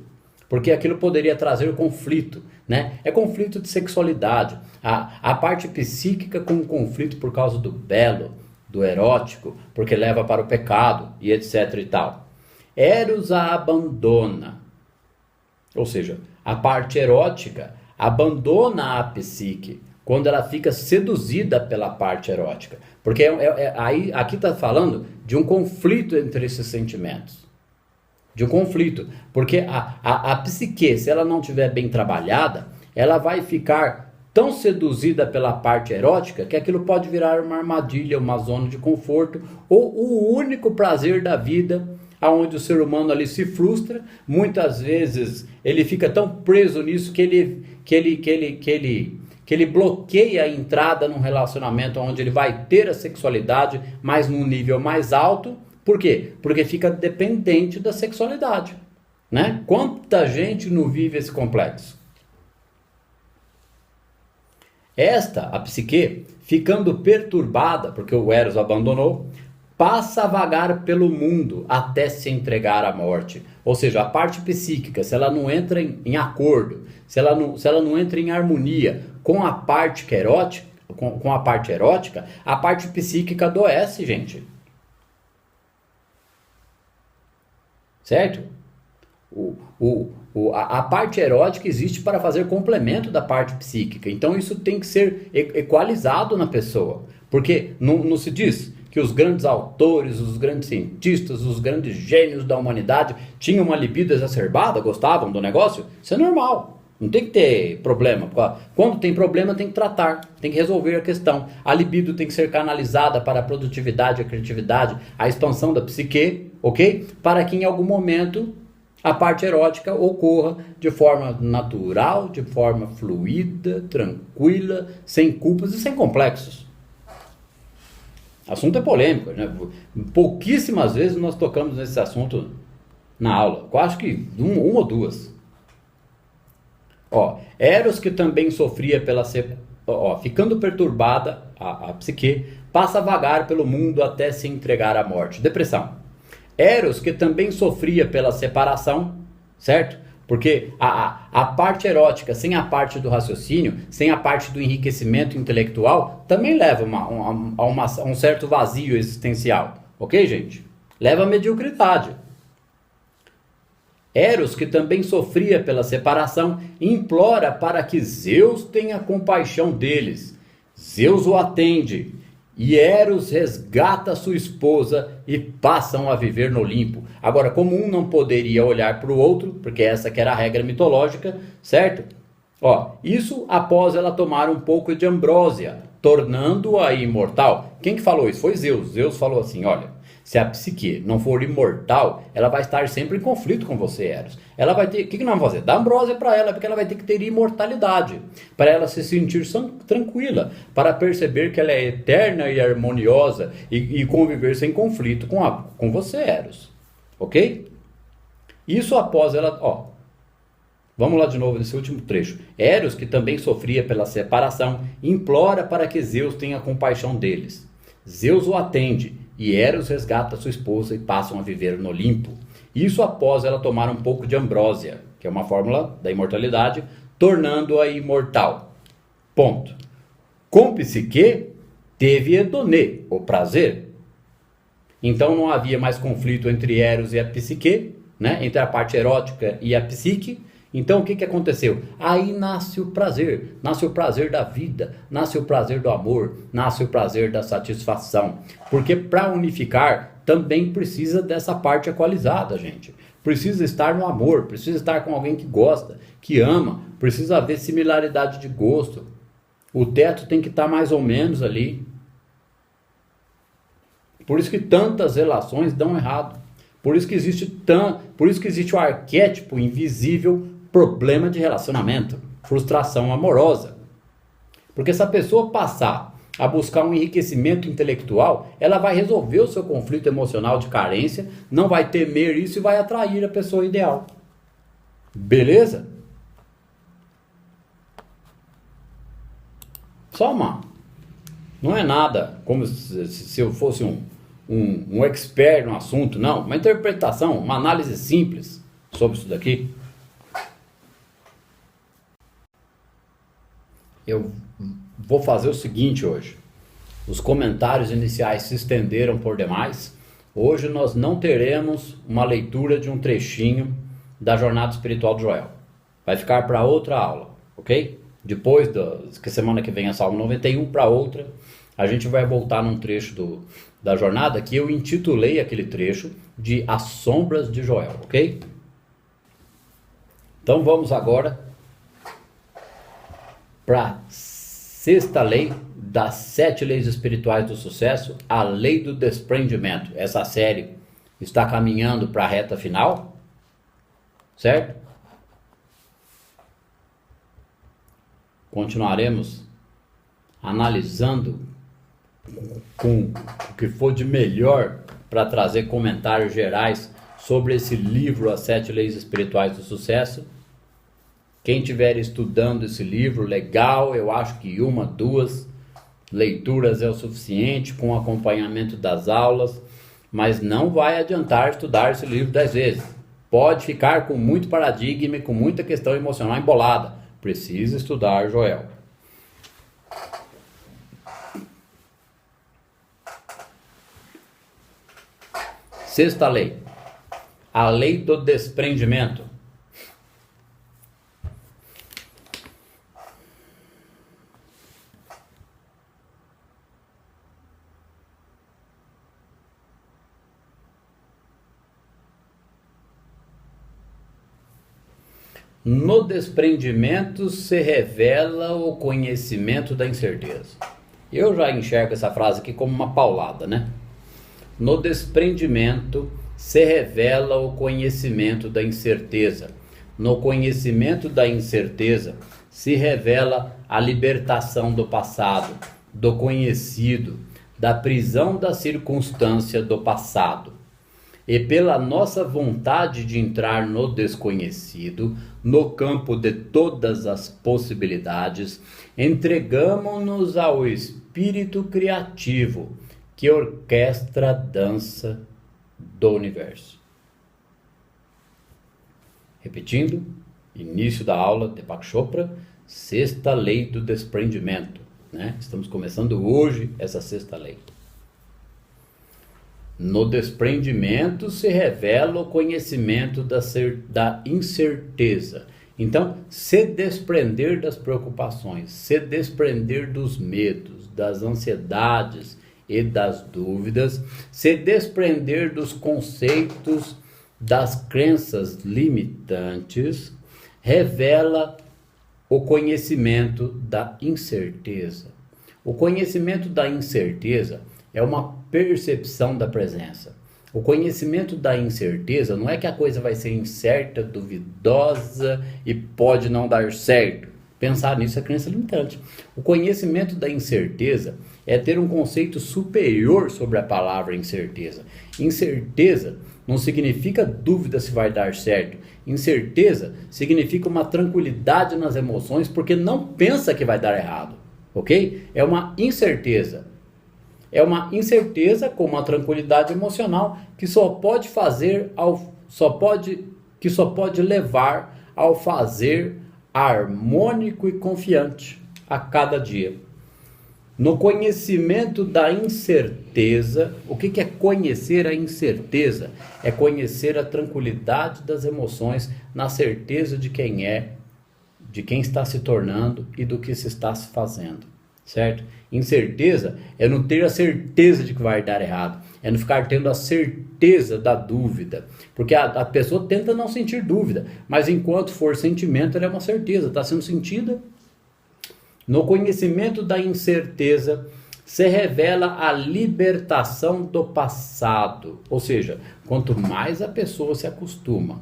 porque aquilo poderia trazer conflito, né? É conflito de sexualidade, a parte psíquica com conflito por causa do belo, do erótico, porque leva para o pecado e etc e tal. Eros a abandona, ou seja, a parte erótica abandona a psique quando ela fica seduzida pela parte erótica. Porque aí, aqui está falando de um conflito entre esses sentimentos. De um conflito. Porque a psique, se ela não estiver bem trabalhada, ela vai ficar tão seduzida pela parte erótica que aquilo pode virar uma armadilha, uma zona de conforto, ou o único prazer da vida, aonde o ser humano ali se frustra. Muitas vezes ele fica tão preso nisso que ele bloqueia a entrada num relacionamento onde ele vai ter a sexualidade, mas num nível mais alto. Por quê? Porque fica dependente da sexualidade, né? Quanta gente não vive esse complexo? A psique, ficando perturbada, porque o Eros abandonou, passa a vagar pelo mundo até se entregar à morte. Ou seja, a parte psíquica, se ela não entra em acordo, se ela não entra em harmonia com a parte erótica, com a parte erótica, a parte psíquica adoece, gente. Certo? A parte erótica existe para fazer complemento da parte psíquica. Então isso tem que ser equalizado na pessoa. Porque não se diz que os grandes autores, os grandes cientistas, os grandes gênios da humanidade tinham uma libido exacerbada, gostavam do negócio? Isso é normal, não tem que ter problema. Quando tem problema tem que tratar, tem que resolver a questão. A libido tem que ser canalizada para a produtividade, a criatividade, a expansão da psique, ok? Para que em algum momento a parte erótica ocorra de forma natural, de forma fluida, tranquila, sem culpas e sem complexos. O assunto é polêmico, né? Pouquíssimas vezes nós tocamos nesse assunto na aula. Eu acho que uma ou duas. Eros, que também sofria ficando perturbada, a psique, passa a vagar pelo mundo até se entregar à morte. Depressão. Eros, que também sofria pela separação, certo? Porque a parte erótica, sem a parte do raciocínio, sem a parte do enriquecimento intelectual, também leva a um certo vazio existencial. Ok, gente? Leva à mediocridade. Eros, que também sofria pela separação, implora para que Zeus tenha compaixão deles. Zeus o atende. E Eros resgata sua esposa e passam a viver no Olimpo. Agora, como um não poderia olhar para o outro, porque essa que era a regra mitológica, certo? Isso após ela tomar um pouco de ambrósia, tornando-a imortal. Quem que falou isso? Foi Zeus. Zeus falou assim, olha, se a psique não for imortal, ela vai estar sempre em conflito com você, Eros. Ela vai ter... O que nós vamos fazer? Dá ambrósia para ela, porque ela vai ter que ter imortalidade. Para ela se sentir tranquila. Para perceber que ela é eterna e harmoniosa. E conviver sem conflito com você, Eros. Ok? Isso após ela... Vamos lá de novo nesse último trecho. Eros, que também sofria pela separação, implora para que Zeus tenha compaixão deles. Zeus o atende e Eros resgata sua esposa e passam a viver no Olimpo. Isso após ela tomar um pouco de ambrósia, que é uma fórmula da imortalidade, tornando-a imortal. Ponto. Com Psique, teve Edonê, o prazer. Então não havia mais conflito entre Eros e a Psique, né? Entre a parte erótica e a psique. Então o que aconteceu? Aí nasce o prazer da vida, nasce o prazer do amor, nasce o prazer da satisfação. Porque para unificar também precisa dessa parte equalizada, gente. Precisa estar no amor, precisa estar com alguém que gosta, que ama, precisa haver similaridade de gosto. O teto tem que estar mais ou menos ali. Por isso que tantas relações dão errado. Por isso que existe o arquétipo invisível, problema de relacionamento, frustração amorosa. Porque se a pessoa passar a buscar um enriquecimento intelectual, ela vai resolver o seu conflito emocional de carência, não vai temer isso e vai atrair a pessoa ideal. Beleza? Só uma. Não é nada como se eu fosse um expert no assunto, não. Uma interpretação, uma análise simples sobre isso daqui. Eu vou fazer o seguinte hoje. Os comentários iniciais se estenderam por demais. Hoje nós não teremos uma leitura de um trechinho da Jornada Espiritual de Joel. Vai ficar para outra aula, ok? Depois, que semana que vem é Salmo 91, para outra, a gente vai voltar num trecho da jornada que eu intitulei aquele trecho de As Sombras de Joel, ok? Então vamos agora para a sexta lei das 7 leis espirituais do sucesso, a lei do desprendimento. Essa série está caminhando para a reta final, certo? Continuaremos analisando com o que for de melhor para trazer comentários gerais sobre esse livro, As 7 Leis Espirituais do Sucesso. Quem estiver estudando esse livro, legal, eu acho que 1, 2 leituras é o suficiente, com acompanhamento das aulas, mas não vai adiantar estudar esse livro 10 vezes. Pode ficar com muito paradigma e com muita questão emocional embolada. Precisa estudar Joel. Sexta lei, a lei do desprendimento. No desprendimento se revela o conhecimento da incerteza. Eu já enxergo essa frase aqui como uma paulada, né? No desprendimento se revela o conhecimento da incerteza. No conhecimento da incerteza se revela a libertação do passado, do conhecido, da prisão da circunstância do passado. E pela nossa vontade de entrar no desconhecido, no campo de todas as possibilidades, entregamo-nos ao espírito criativo que orquestra a dança do universo. Repetindo, início da aula de Deepak Chopra, sexta lei do desprendimento, né? Estamos começando hoje essa sexta lei. No desprendimento se revela o conhecimento da incerteza. Então, se desprender das preocupações, se desprender dos medos, das ansiedades e das dúvidas, se desprender dos conceitos, das crenças limitantes, revela o conhecimento da incerteza. O conhecimento da incerteza é uma percepção da presença. O conhecimento da incerteza não é que a coisa vai ser incerta, duvidosa e pode não dar certo. Pensar nisso é crença limitante. O conhecimento da incerteza é ter um conceito superior sobre a palavra incerteza. Incerteza não significa dúvida se vai dar certo. Incerteza significa uma tranquilidade nas emoções porque não pensa que vai dar errado. Ok? É uma incerteza. é uma incerteza com uma tranquilidade emocional que só pode levar ao fazer harmônico e confiante a cada dia. No conhecimento da incerteza, o que é conhecer a incerteza? É conhecer a tranquilidade das emoções na certeza de quem é, de quem está se tornando e do que se está se fazendo, certo? Incerteza é não ter a certeza de que vai dar errado, é não ficar tendo a certeza da dúvida, porque a pessoa tenta não sentir dúvida, mas enquanto for sentimento, ela é uma certeza, está sendo sentida. No conhecimento da incerteza se revela a libertação do passado, ou seja, quanto mais a pessoa se acostuma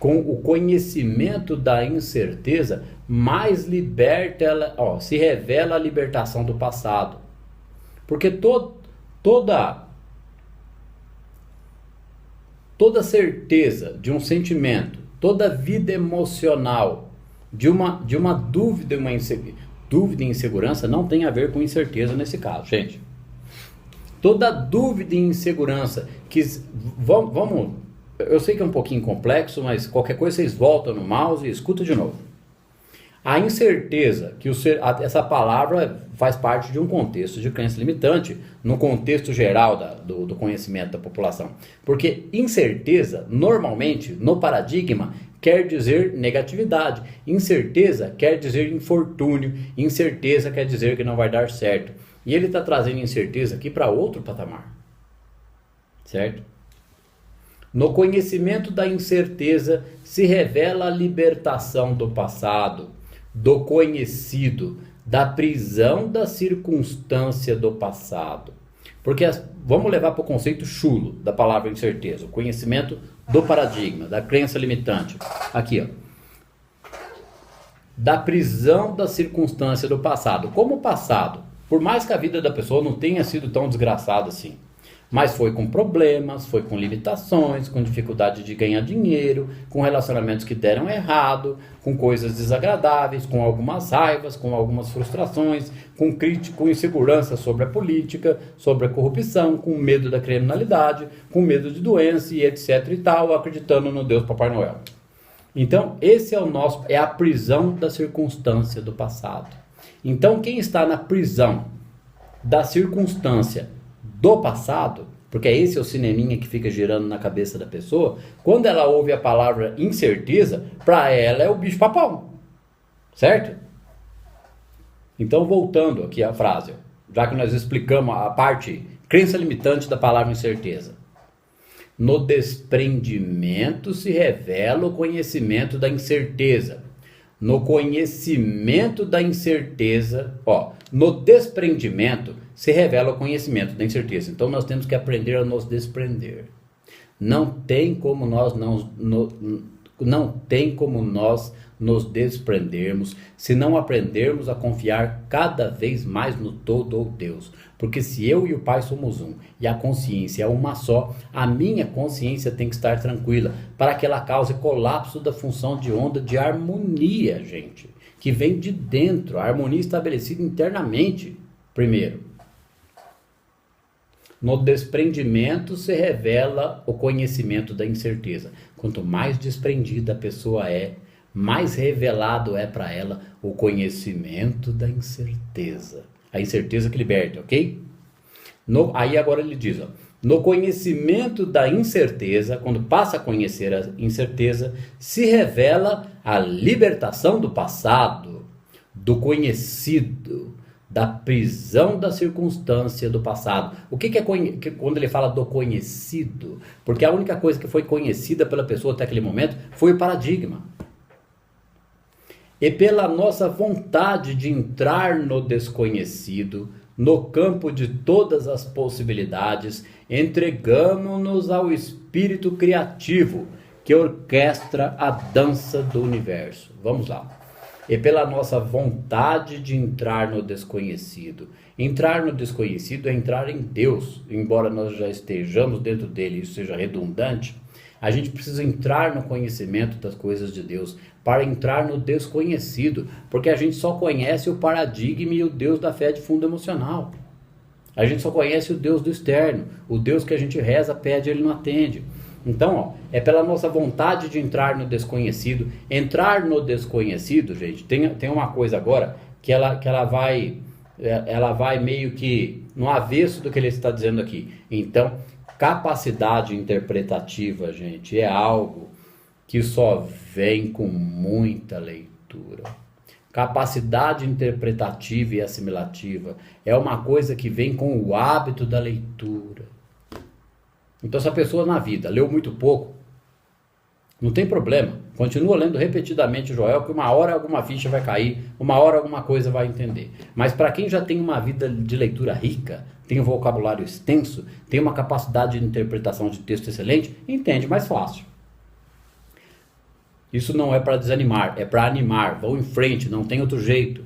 com o conhecimento da incerteza, mais liberta ela, se revela a libertação do passado. Porque toda certeza de um sentimento, toda vida emocional, de uma dúvida, dúvida e insegurança não tem a ver com incerteza nesse caso, gente. Toda dúvida e insegurança vamos, eu sei que é um pouquinho complexo, mas qualquer coisa vocês voltam no mouse e escuta de novo. A incerteza, essa palavra faz parte de um contexto de crença limitante, no contexto geral do conhecimento da população. Porque incerteza, normalmente, no paradigma, quer dizer negatividade. Incerteza quer dizer infortúnio. Incerteza quer dizer que não vai dar certo. E ele está trazendo incerteza aqui para outro patamar. Certo? No conhecimento da incerteza se revela a libertação do passado, do conhecido, da prisão da circunstância do passado. Porque vamos levar para o conceito chulo da palavra incerteza, o conhecimento do paradigma, da crença limitante. Aqui, ó. Da prisão da circunstância do passado. Como o passado, por mais que a vida da pessoa não tenha sido tão desgraçada assim, mas foi com problemas, foi com limitações, com dificuldade de ganhar dinheiro, com relacionamentos que deram errado, com coisas desagradáveis, com algumas raivas, com algumas frustrações, com crítica, com insegurança sobre a política, sobre a corrupção, com medo da criminalidade, com medo de doença e etc e tal, acreditando no Deus Papai Noel. Então, esse é a prisão da circunstância do passado. Então, quem está na prisão da circunstância do passado, porque esse é o cineminha que fica girando na cabeça da pessoa, quando ela ouve a palavra incerteza, para ela é o bicho papão, certo? Então, voltando aqui à frase, já que nós explicamos a parte crença limitante da palavra incerteza. No desprendimento se revela o conhecimento da incerteza. No conhecimento da incerteza, no desprendimento se revela o conhecimento da incerteza. Então nós temos que aprender a nos desprender. Não tem como nós nos desprendermos se não aprendermos a confiar cada vez mais no todo ou Deus. Porque se eu e o Pai somos um e a consciência é uma só, a minha consciência tem que estar tranquila para que ela cause colapso da função de onda de harmonia, gente, que vem de dentro, a harmonia estabelecida internamente, primeiro. No desprendimento se revela o conhecimento da incerteza. Quanto mais desprendida a pessoa é, mais revelado é para ela o conhecimento da incerteza. A incerteza que liberta, ok? Aí agora ele diz, no conhecimento da incerteza, quando passa a conhecer a incerteza, se revela a libertação do passado, do conhecido, da prisão da circunstância do passado. O que é quando ele fala do conhecido? Porque a única coisa que foi conhecida pela pessoa até aquele momento foi o paradigma. E pela nossa vontade de entrar no desconhecido, no campo de todas as possibilidades, entregamo-nos ao espírito criativo que orquestra a dança do universo. Vamos lá. E pela nossa vontade de entrar no desconhecido. Entrar no desconhecido é entrar em Deus, embora nós já estejamos dentro dele, isso seja redundante. A gente precisa entrar no conhecimento das coisas de Deus para entrar no desconhecido, porque a gente só conhece o paradigma e o Deus da fé de fundo emocional. A gente só conhece o Deus do externo. O Deus que a gente reza, pede, ele não atende. Então, ó, é pela nossa vontade de entrar no desconhecido. Entrar no desconhecido, gente, tem uma coisa agora que ela vai meio que no avesso do que ele está dizendo aqui. Então, capacidade interpretativa, gente, é algo que só vem com muita leitura. Capacidade interpretativa e assimilativa é uma coisa que vem com o hábito da leitura. Então, se a pessoa na vida leu muito pouco, não tem problema. Continua lendo repetidamente Joel, que uma hora alguma ficha vai cair, uma hora alguma coisa vai entender. Mas para quem já tem uma vida de leitura rica, tem um vocabulário extenso, tem uma capacidade de interpretação de texto excelente, entende mais fácil. Isso não é para desanimar, é para animar. Vão em frente, não tem outro jeito.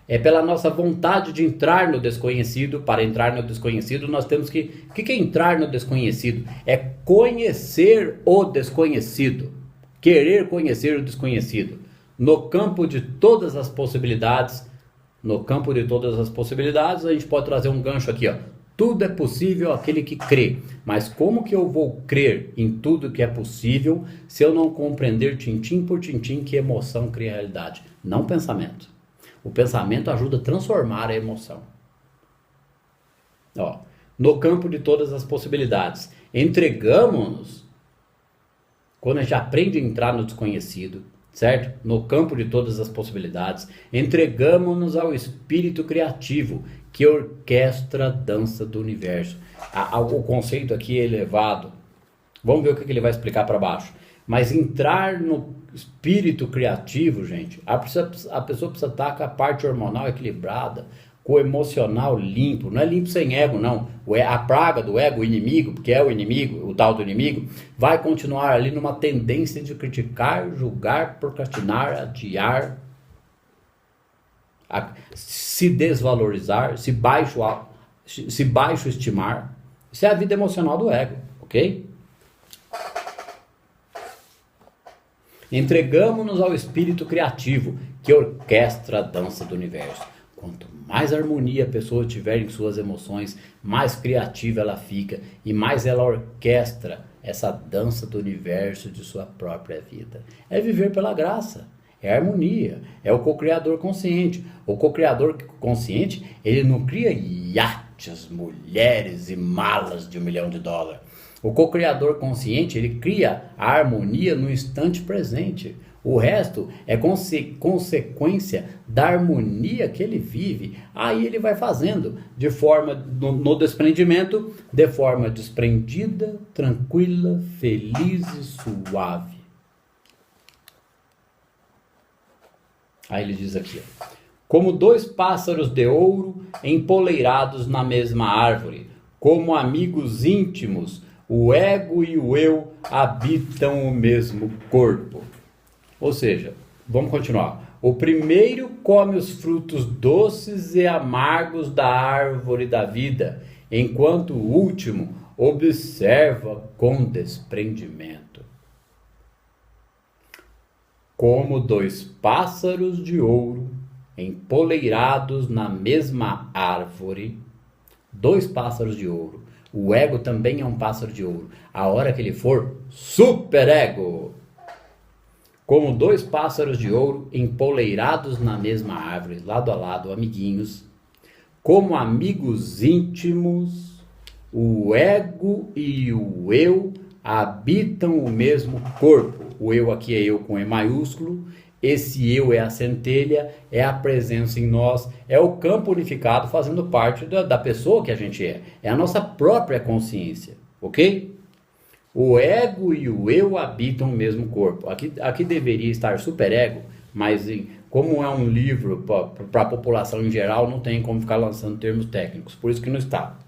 É pela nossa vontade de entrar no desconhecido. Para entrar no desconhecido, nós temos que... O que é entrar no desconhecido? É conhecer o desconhecido. Querer conhecer o desconhecido. No campo de todas as possibilidades. No campo de todas as possibilidades, a gente pode trazer um gancho aqui, ó. Tudo é possível àquele que crê. Mas como que eu vou crer em tudo que é possível se eu não compreender tintim por tintim que emoção cria realidade? Não pensamento. O pensamento ajuda a transformar a emoção. Ó, no campo de todas as possibilidades. Entregamos-nos, quando a gente aprende a entrar no desconhecido, certo? No campo de todas as possibilidades, entregamos-nos ao espírito criativo, que orquestra a dança do universo. O conceito aqui é elevado. Vamos ver o que ele vai explicar para baixo. Mas entrar no espírito criativo, gente, a pessoa precisa estar com a parte hormonal equilibrada, com o emocional limpo. Não é limpo sem ego, não. A praga do ego, o inimigo, porque é o inimigo, o tal do inimigo, vai continuar ali numa tendência de criticar, julgar, procrastinar, adiar, se desvalorizar, se baixo estimar. Isso é a vida emocional do ego, ok? Entregamos-nos ao espírito criativo, que orquestra a dança do universo. Quanto mais harmonia a pessoa tiver em suas emoções, mais criativa ela fica e mais ela orquestra essa dança do universo de sua própria vida. É viver pela graça, é harmonia, é o co-criador consciente. O co-criador consciente, ele não cria iates, mulheres e malas de $1 milhão. O co-criador consciente, ele cria a harmonia no instante presente. O resto é consequência da harmonia que ele vive. Aí ele vai fazendo de forma, no desprendimento, de forma desprendida, tranquila, feliz e suave. Aí ele diz aqui, ó, como 2 pássaros de ouro empoleirados na mesma árvore, como amigos íntimos, o ego e o eu habitam o mesmo corpo. Ou seja, vamos continuar. O primeiro come os frutos doces e amargos da árvore da vida, enquanto o último observa com desprendimento. Como 2 pássaros de ouro empoleirados na mesma árvore, 2 pássaros de ouro. O ego também é um pássaro de ouro. A hora que ele for superego. Como 2 pássaros de ouro empoleirados na mesma árvore, lado a lado, amiguinhos. Como amigos íntimos, o ego e o eu habitam o mesmo corpo. O eu aqui é eu com E maiúsculo. Esse eu é a centelha, é a presença em nós, é o campo unificado fazendo parte da pessoa que a gente é. É a nossa própria consciência, ok? O ego e o eu habitam o mesmo corpo. Aqui deveria estar superego, mas como é um livro para a população em geral, não tem como ficar lançando termos técnicos, por isso que não está.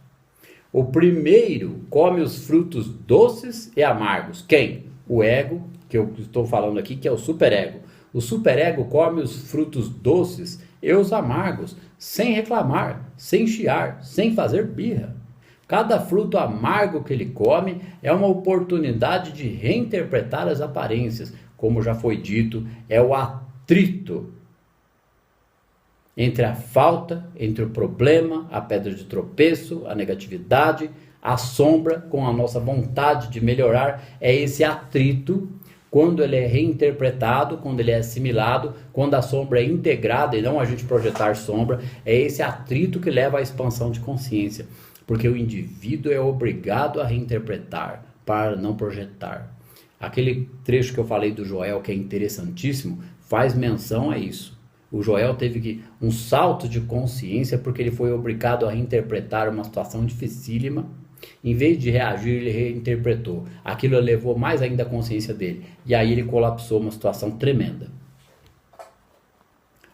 O primeiro come os frutos doces e amargos. Quem? O ego, que eu estou falando aqui, que é o superego. O superego come os frutos doces e os amargos, sem reclamar, sem chiar, sem fazer birra. Cada fruto amargo que ele come é uma oportunidade de reinterpretar as aparências. Como já foi dito, é o atrito. entre a falta, entre o problema, a pedra de tropeço, a negatividade, a sombra com a nossa vontade de melhorar, é esse atrito. Quando ele é reinterpretado, quando ele é assimilado, quando a sombra é integrada e não a gente projetar sombra, é esse atrito que leva à expansão de consciência. Porque o indivíduo é obrigado a reinterpretar para não projetar. Aquele trecho que eu falei do Joel, que é interessantíssimo, faz menção a isso. O Joel teve um salto de consciência porque ele foi obrigado a reinterpretar uma situação dificílima. Em vez de reagir, ele reinterpretou. Aquilo elevou mais ainda a consciência dele. E aí ele colapsou, uma situação tremenda.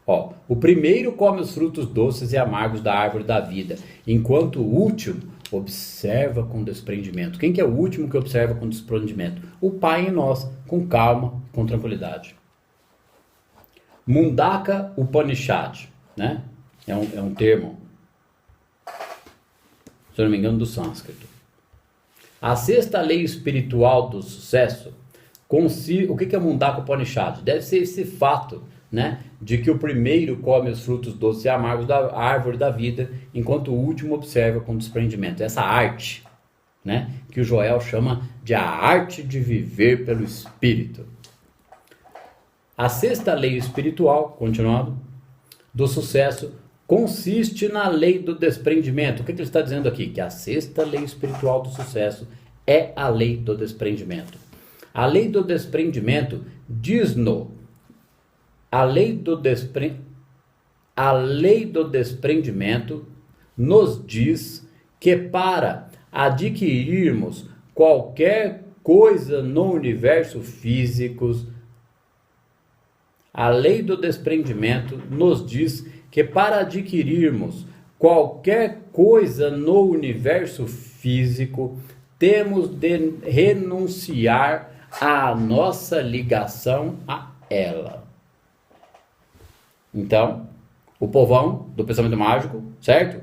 Ó, o primeiro come os frutos doces e amargos da árvore da vida, enquanto o último observa com desprendimento. Quem que é o último que observa com desprendimento? O Pai em nós, com calma, com tranquilidade. Mundaka Upanishad, né? É um termo, se eu não me engano, do sânscrito. A sexta lei espiritual do sucesso, o que é Mundaka Upanishad? Deve ser esse fato, né, de que o primeiro come os frutos doces e amargos da árvore da vida, enquanto o último observa com desprendimento. Essa arte, né, que o Joel chama de a arte de viver pelo Espírito. A sexta lei espiritual, continuando, do sucesso, consiste na lei do desprendimento. O que ele está dizendo aqui? Que a sexta lei espiritual do sucesso é a lei do desprendimento. A lei do desprendimento a lei do desprendimento nos diz que para adquirirmos qualquer coisa no universo físico, a lei do desprendimento nos diz que para adquirirmos qualquer coisa no universo físico, temos de renunciar à nossa ligação a ela. Então, o povão do pensamento mágico, certo?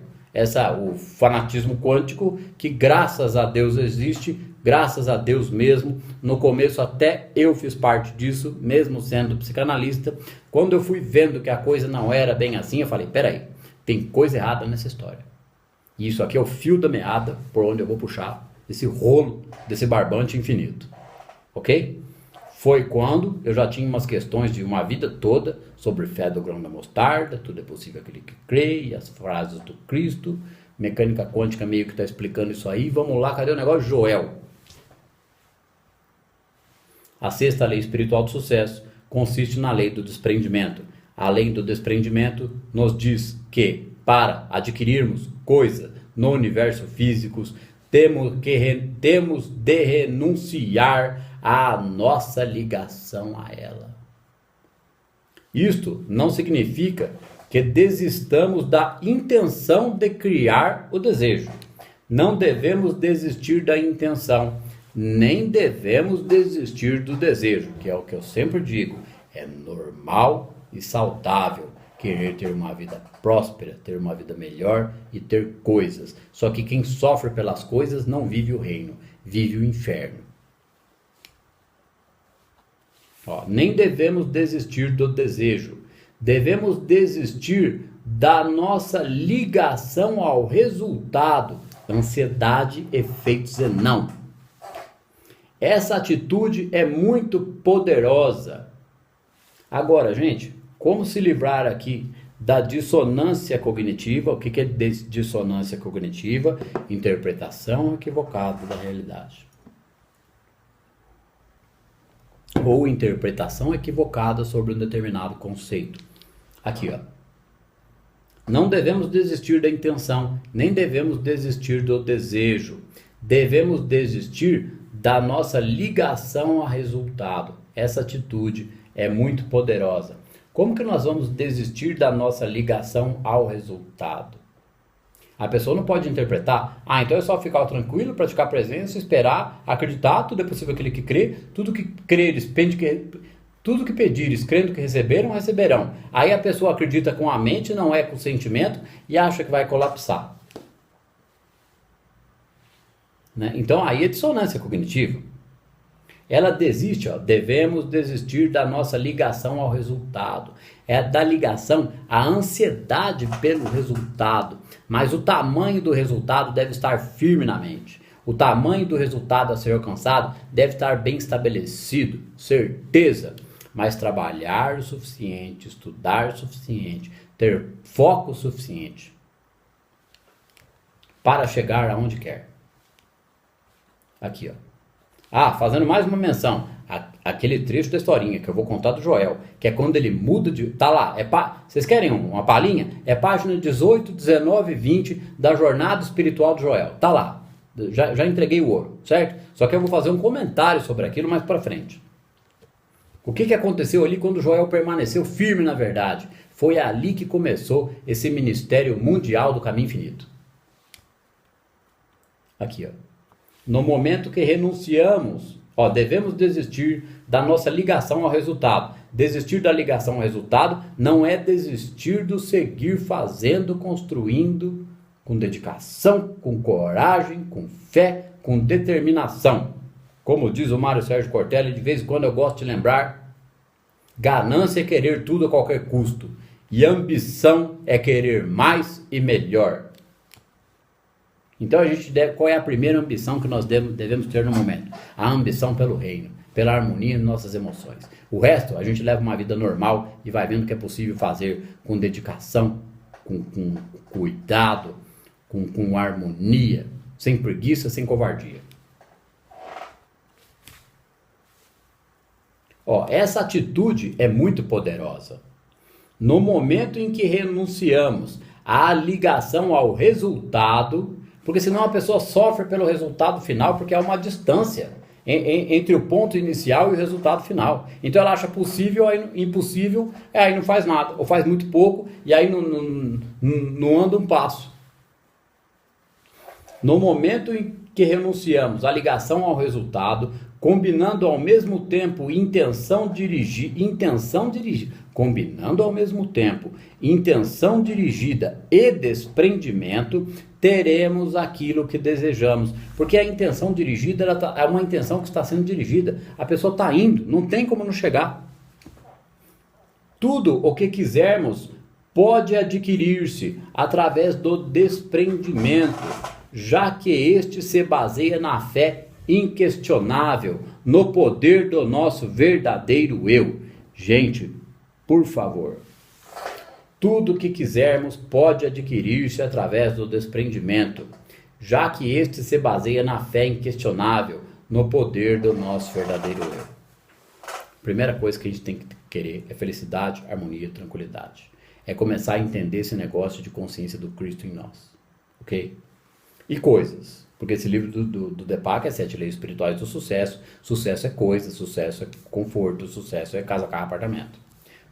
O fanatismo quântico, que graças a Deus existe, graças a Deus mesmo. No começo até eu fiz parte disso, mesmo sendo psicanalista. Quando eu fui vendo que a coisa não era bem assim, eu falei, peraí, tem coisa errada nessa história. E isso aqui é o fio da meada por onde eu vou puxar esse rolo desse barbante infinito. Ok? Foi quando eu já tinha umas questões de uma vida toda sobre fé do grão da mostarda, tudo é possível aquele que crê, e as frases do Cristo, mecânica quântica meio que está explicando isso aí. Vamos lá, cadê o negócio? Joel. A sexta lei espiritual do sucesso consiste na lei do desprendimento. A lei do desprendimento nos diz que para adquirirmos coisa no universo físico, temos de renunciar à nossa ligação a ela. Isto não significa que desistamos da intenção de criar o desejo. Não devemos desistir da intenção, nem devemos desistir do desejo, que é o que eu sempre digo. É normal e saudável querer ter uma vida próspera, ter uma vida melhor e ter coisas. Só que quem sofre pelas coisas não vive o reino, vive o inferno. Nem devemos desistir do desejo. Devemos desistir da nossa ligação ao resultado. Ansiedade, efeitos e não. Essa atitude é muito poderosa. Agora, gente, como se livrar aqui da dissonância cognitiva? O que é dissonância cognitiva? Interpretação equivocada da realidade. Ou interpretação equivocada sobre um determinado conceito. Aqui, ó. Não devemos desistir da intenção, nem devemos desistir do desejo. Devemos desistir da nossa ligação ao resultado. Essa atitude é muito poderosa. Como que nós vamos desistir da nossa ligação ao resultado? A pessoa não pode interpretar, então é só ficar tranquilo, praticar presença, esperar, acreditar, tudo é possível aquele que crê, tudo que creres, tudo que pedires, crendo que receberam, receberão. Aí a pessoa acredita com a mente, não é com o sentimento, e acha que vai colapsar. Né? Então aí é dissonância cognitiva. Ela desiste, ó, devemos desistir da nossa ligação ao resultado. É da ligação à ansiedade pelo resultado. Mas o tamanho do resultado deve estar firme na mente. O tamanho do resultado a ser alcançado deve estar bem estabelecido, certeza. Mas trabalhar o suficiente, estudar o suficiente, ter foco suficiente para chegar aonde quer. Aqui, ó. Fazendo mais uma menção, aquele trecho da historinha que eu vou contar do Joel, que é quando ele muda de... Tá lá, vocês querem uma palhinha? É página 18, 19 e 20 da Jornada Espiritual do Joel. Tá lá, já entreguei o ouro, certo? Só que eu vou fazer um comentário sobre aquilo mais pra frente. O que aconteceu ali quando Joel permaneceu firme na verdade? Foi ali que começou esse ministério mundial do caminho infinito. Aqui, ó. No momento que renunciamos, devemos desistir da nossa ligação ao resultado. Desistir da ligação ao resultado não é desistir do seguir fazendo, construindo, com dedicação, com coragem, com fé, com determinação. Como diz o Mário Sérgio Cortella, de vez em quando eu gosto de lembrar, ganância é querer tudo a qualquer custo, e ambição é querer mais e melhor. Então qual é a primeira ambição que nós devemos ter no momento? A ambição pelo reino, pela harmonia nas nossas emoções. O resto, a gente leva uma vida normal e vai vendo que é possível fazer com dedicação, com cuidado, com harmonia, sem preguiça, sem covardia. Essa atitude é muito poderosa. No momento em que renunciamos à ligação ao resultado, porque senão a pessoa sofre pelo resultado final, porque há uma distância entre o ponto inicial e o resultado final. Então ela acha possível, aí impossível, aí não faz nada, ou faz muito pouco, e aí não anda um passo. No momento em que renunciamos à ligação ao resultado, combinando ao mesmo tempo intenção dirigida e desprendimento, teremos aquilo que desejamos. Porque a intenção dirigida é uma intenção que está sendo dirigida. A pessoa está indo, não tem como não chegar. Tudo o que quisermos pode adquirir-se através do desprendimento, já que este se baseia na fé inquestionável, no poder do nosso verdadeiro eu. Gente, por favor, tudo o que quisermos pode adquirir-se através do desprendimento, já que este se baseia na fé inquestionável, no poder do nosso verdadeiro eu. Primeira coisa que a gente tem que querer é felicidade, harmonia, tranquilidade. É começar a entender esse negócio de consciência do Cristo em nós, ok? E coisas, porque esse livro do Deepak é 7 Leis Espirituais do Sucesso. Sucesso é coisa, sucesso é conforto, sucesso é casa, carro, apartamento.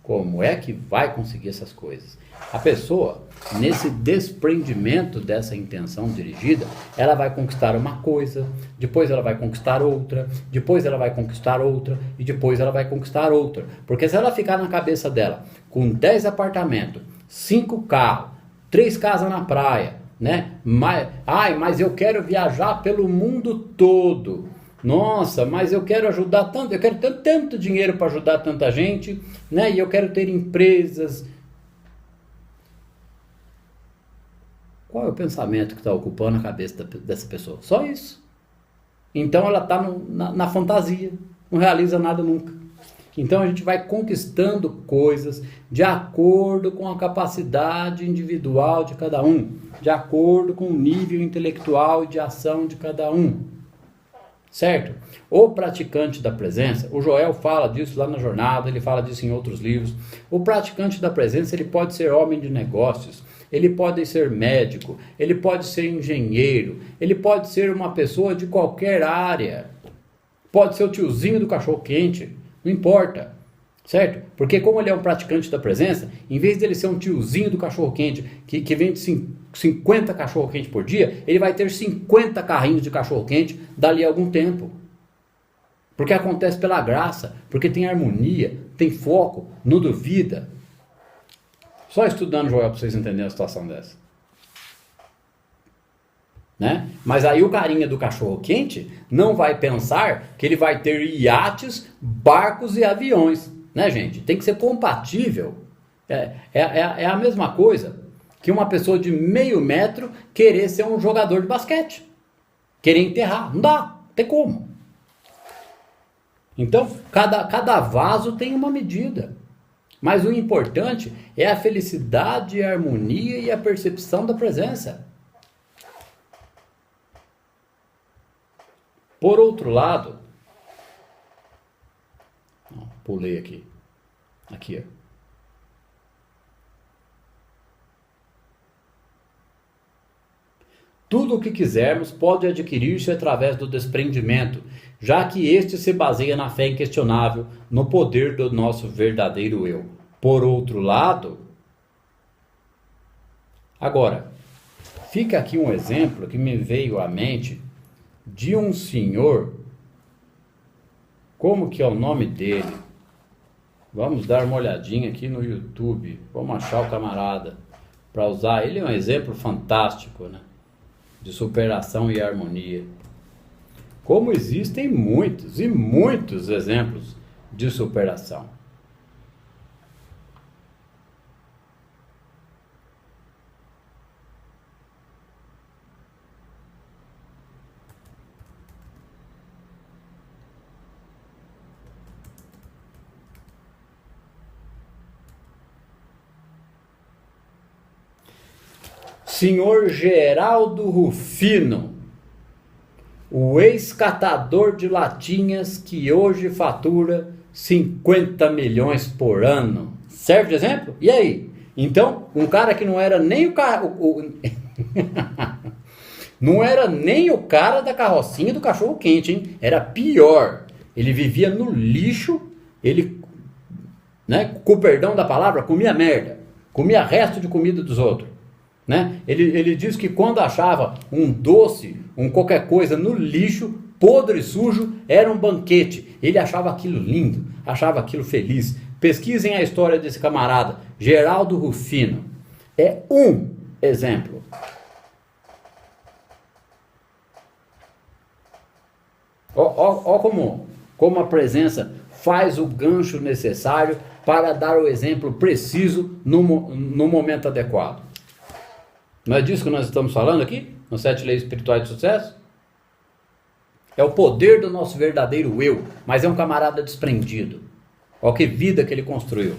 Como é que vai conseguir essas coisas? A pessoa, nesse desprendimento dessa intenção dirigida, ela vai conquistar uma coisa, depois ela vai conquistar outra, depois ela vai conquistar outra, e depois ela vai conquistar outra. Porque se ela ficar na cabeça dela com 10 apartamentos, 5 carros, 3 casas na praia, né? Mas eu quero viajar pelo mundo todo. Nossa, mas eu quero ajudar tanto, eu quero ter tanto dinheiro para ajudar tanta gente, né? E eu quero ter empresas. Qual é o pensamento que está ocupando a cabeça dessa pessoa? Só isso. Então ela está na fantasia, não realiza nada nunca. Então a gente vai conquistando coisas de acordo com a capacidade individual de cada um, de acordo com o nível intelectual e de ação de cada um, certo? O praticante da presença, o Joel fala disso lá na jornada, ele fala disso em outros livros. O praticante da presença, ele pode ser homem de negócios, ele pode ser médico, ele pode ser engenheiro, ele pode ser uma pessoa de qualquer área, pode ser o tiozinho do cachorro-quente, não importa, certo? Porque como ele é um praticante da presença, em vez dele ser um tiozinho do cachorro-quente que vende 50 cachorro-quente por dia, ele vai ter 50 carrinhos de cachorro-quente dali a algum tempo. Porque acontece pela graça, porque tem harmonia, tem foco, não duvida. Só estudando Joel para vocês entenderem a situação dessa. né? Mas aí o carinha do cachorro quente não vai pensar que ele vai ter iates, barcos e aviões, né, gente? Tem que ser compatível. É a mesma coisa que uma pessoa de meio metro querer ser um jogador de basquete, querer enterrar. Não dá, não tem como. Então, cada vaso tem uma medida. Mas o importante é a felicidade, a harmonia e a percepção da presença. Por outro lado, pulei aqui, ó. Tudo o que quisermos pode adquirir-se através do desprendimento, já que este se baseia na fé inquestionável, no poder do nosso verdadeiro eu. Por outro lado, agora, fica aqui um exemplo que me veio à mente de um senhor, como que é o nome dele? Vamos dar uma olhadinha aqui no YouTube, vamos achar o camarada para usar. Ele é um exemplo fantástico, né? De superação e harmonia. Como existem muitos e muitos exemplos de superação. Senhor Geraldo Rufino, o ex-catador de latinhas que hoje fatura 50 milhões por ano. Serve de exemplo? E aí? Então, um cara que não era nem o cara... não era nem o cara da carrocinha do cachorro quente, hein? Era pior. Ele vivia no lixo, ele, né, com o perdão da palavra, comia merda. Comia resto de comida dos outros. Né? Ele diz que quando achava um doce, qualquer coisa no lixo, podre e sujo, era um banquete. Ele achava aquilo lindo, achava aquilo feliz. Pesquisem a história desse camarada, Geraldo Rufino. É um exemplo. Ó como a presença faz o gancho necessário para dar o exemplo preciso no momento adequado. Não é disso que nós estamos falando aqui? Nos 7 leis espirituais de sucesso? É o poder do nosso verdadeiro eu, mas é um camarada desprendido. Olha que vida que ele construiu.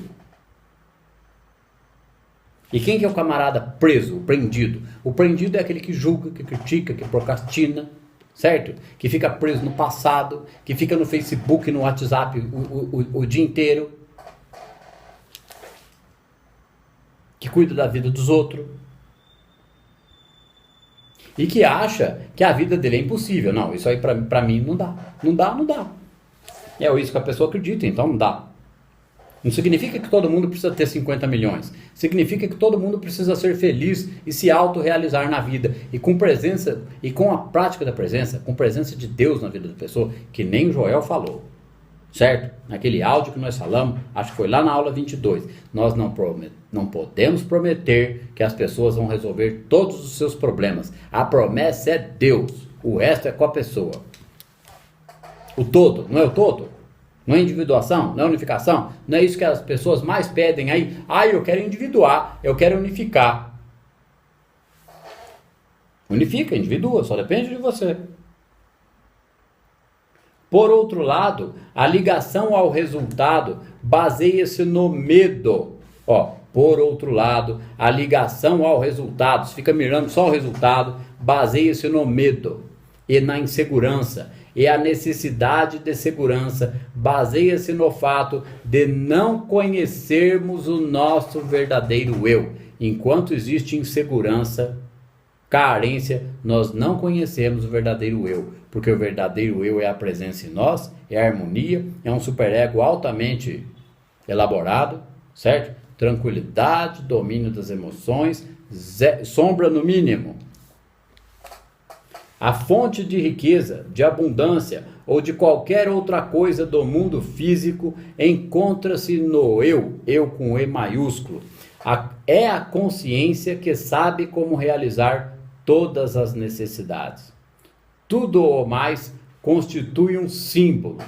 E quem que é o camarada preso, o prendido? O prendido é aquele que julga, que critica, que procrastina, certo? Que fica preso no passado, que fica no Facebook, no WhatsApp o dia inteiro. Que cuida da vida dos outros. E que acha que a vida dele é impossível. Não, isso aí pra mim não dá. Não dá. É isso que a pessoa acredita, então não dá. Não significa que todo mundo precisa ter 50 milhões. Significa que todo mundo precisa ser feliz e se autorrealizar na vida. E com presença, e com a prática da presença, com presença de Deus na vida da pessoa, que nem o Joel falou. Certo? Naquele áudio que nós falamos, acho que foi lá na aula 22, nós não podemos prometer que as pessoas vão resolver todos os seus problemas. A promessa é Deus, o resto é com a pessoa. O todo, não é o todo? Não é individuação, não é unificação? Não é isso que as pessoas mais pedem aí? Eu quero individuar, eu quero unificar. Unifica, individua, só depende de você. Por outro lado, a ligação ao resultado baseia-se no medo. Por outro lado, a ligação ao resultado, se fica mirando só o resultado, baseia-se no medo e na insegurança. E a necessidade de segurança baseia-se no fato de não conhecermos o nosso verdadeiro eu. Enquanto existe insegurança, carência, nós não conhecemos o verdadeiro eu. Porque o verdadeiro eu é a presença em nós, é a harmonia, é um superego altamente elaborado, certo? Tranquilidade, domínio das emoções, sombra no mínimo. A fonte de riqueza, de abundância ou de qualquer outra coisa do mundo físico encontra-se no eu com E maiúsculo. É a consciência que sabe como realizar todas as necessidades. Tudo ou mais constitui um símbolo.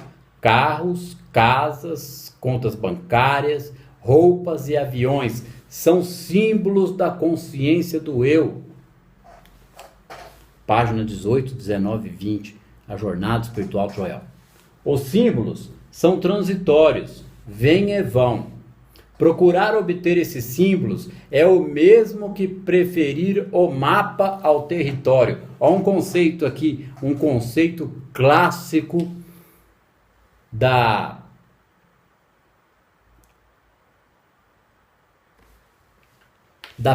Carros, casas, contas bancárias, roupas e aviões são símbolos da consciência do eu. Página 18, 19 e 20, a jornada espiritual de Joel. Os símbolos são transitórios, vêm e vão. Procurar obter esses símbolos é o mesmo que preferir o mapa ao território. Há um conceito aqui, um conceito clássico da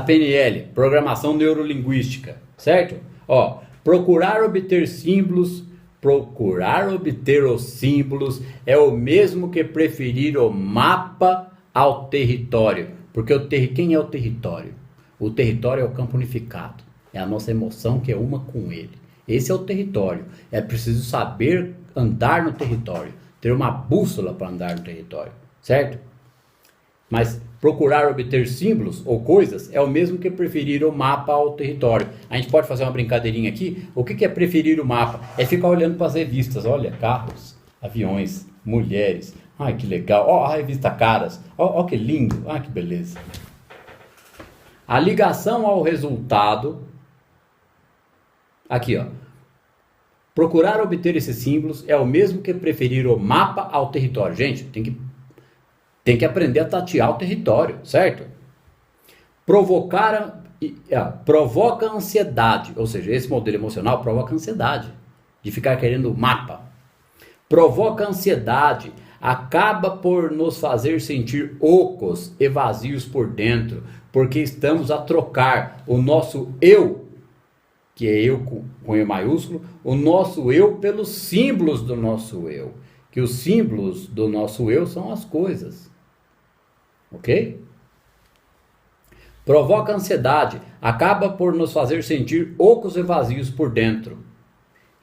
PNL, Programação Neurolinguística, certo? Ó, procurar obter símbolos, procurar obter os símbolos é o mesmo que preferir o mapa ao território. Porque quem é o território? O território é o campo unificado. É a nossa emoção que é uma com ele. Esse é o território. É preciso saber andar no território. Ter uma bússola para andar no território. Certo? Mas procurar obter símbolos ou coisas é o mesmo que preferir o mapa ao território. A gente pode fazer uma brincadeirinha aqui. O que é preferir o mapa? É ficar olhando para as revistas. Olha, carros, aviões, mulheres. Ai, que legal. Ó, a revista Caras. Ó, que lindo. Ai, que beleza. A ligação ao resultado. Aqui, ó. Procurar obter esses símbolos é o mesmo que preferir o mapa ao território. Gente, tem que aprender a tatear o território, certo? Provoca ansiedade. Ou seja, esse modelo emocional provoca ansiedade. De ficar querendo o mapa. Provoca ansiedade. Acaba por nos fazer sentir ocos e vazios por dentro, porque estamos a trocar o nosso eu, que é eu com E maiúsculo, o nosso eu pelos símbolos do nosso eu, que os símbolos do nosso eu são as coisas, ok? Provoca ansiedade, acaba por nos fazer sentir ocos e vazios por dentro.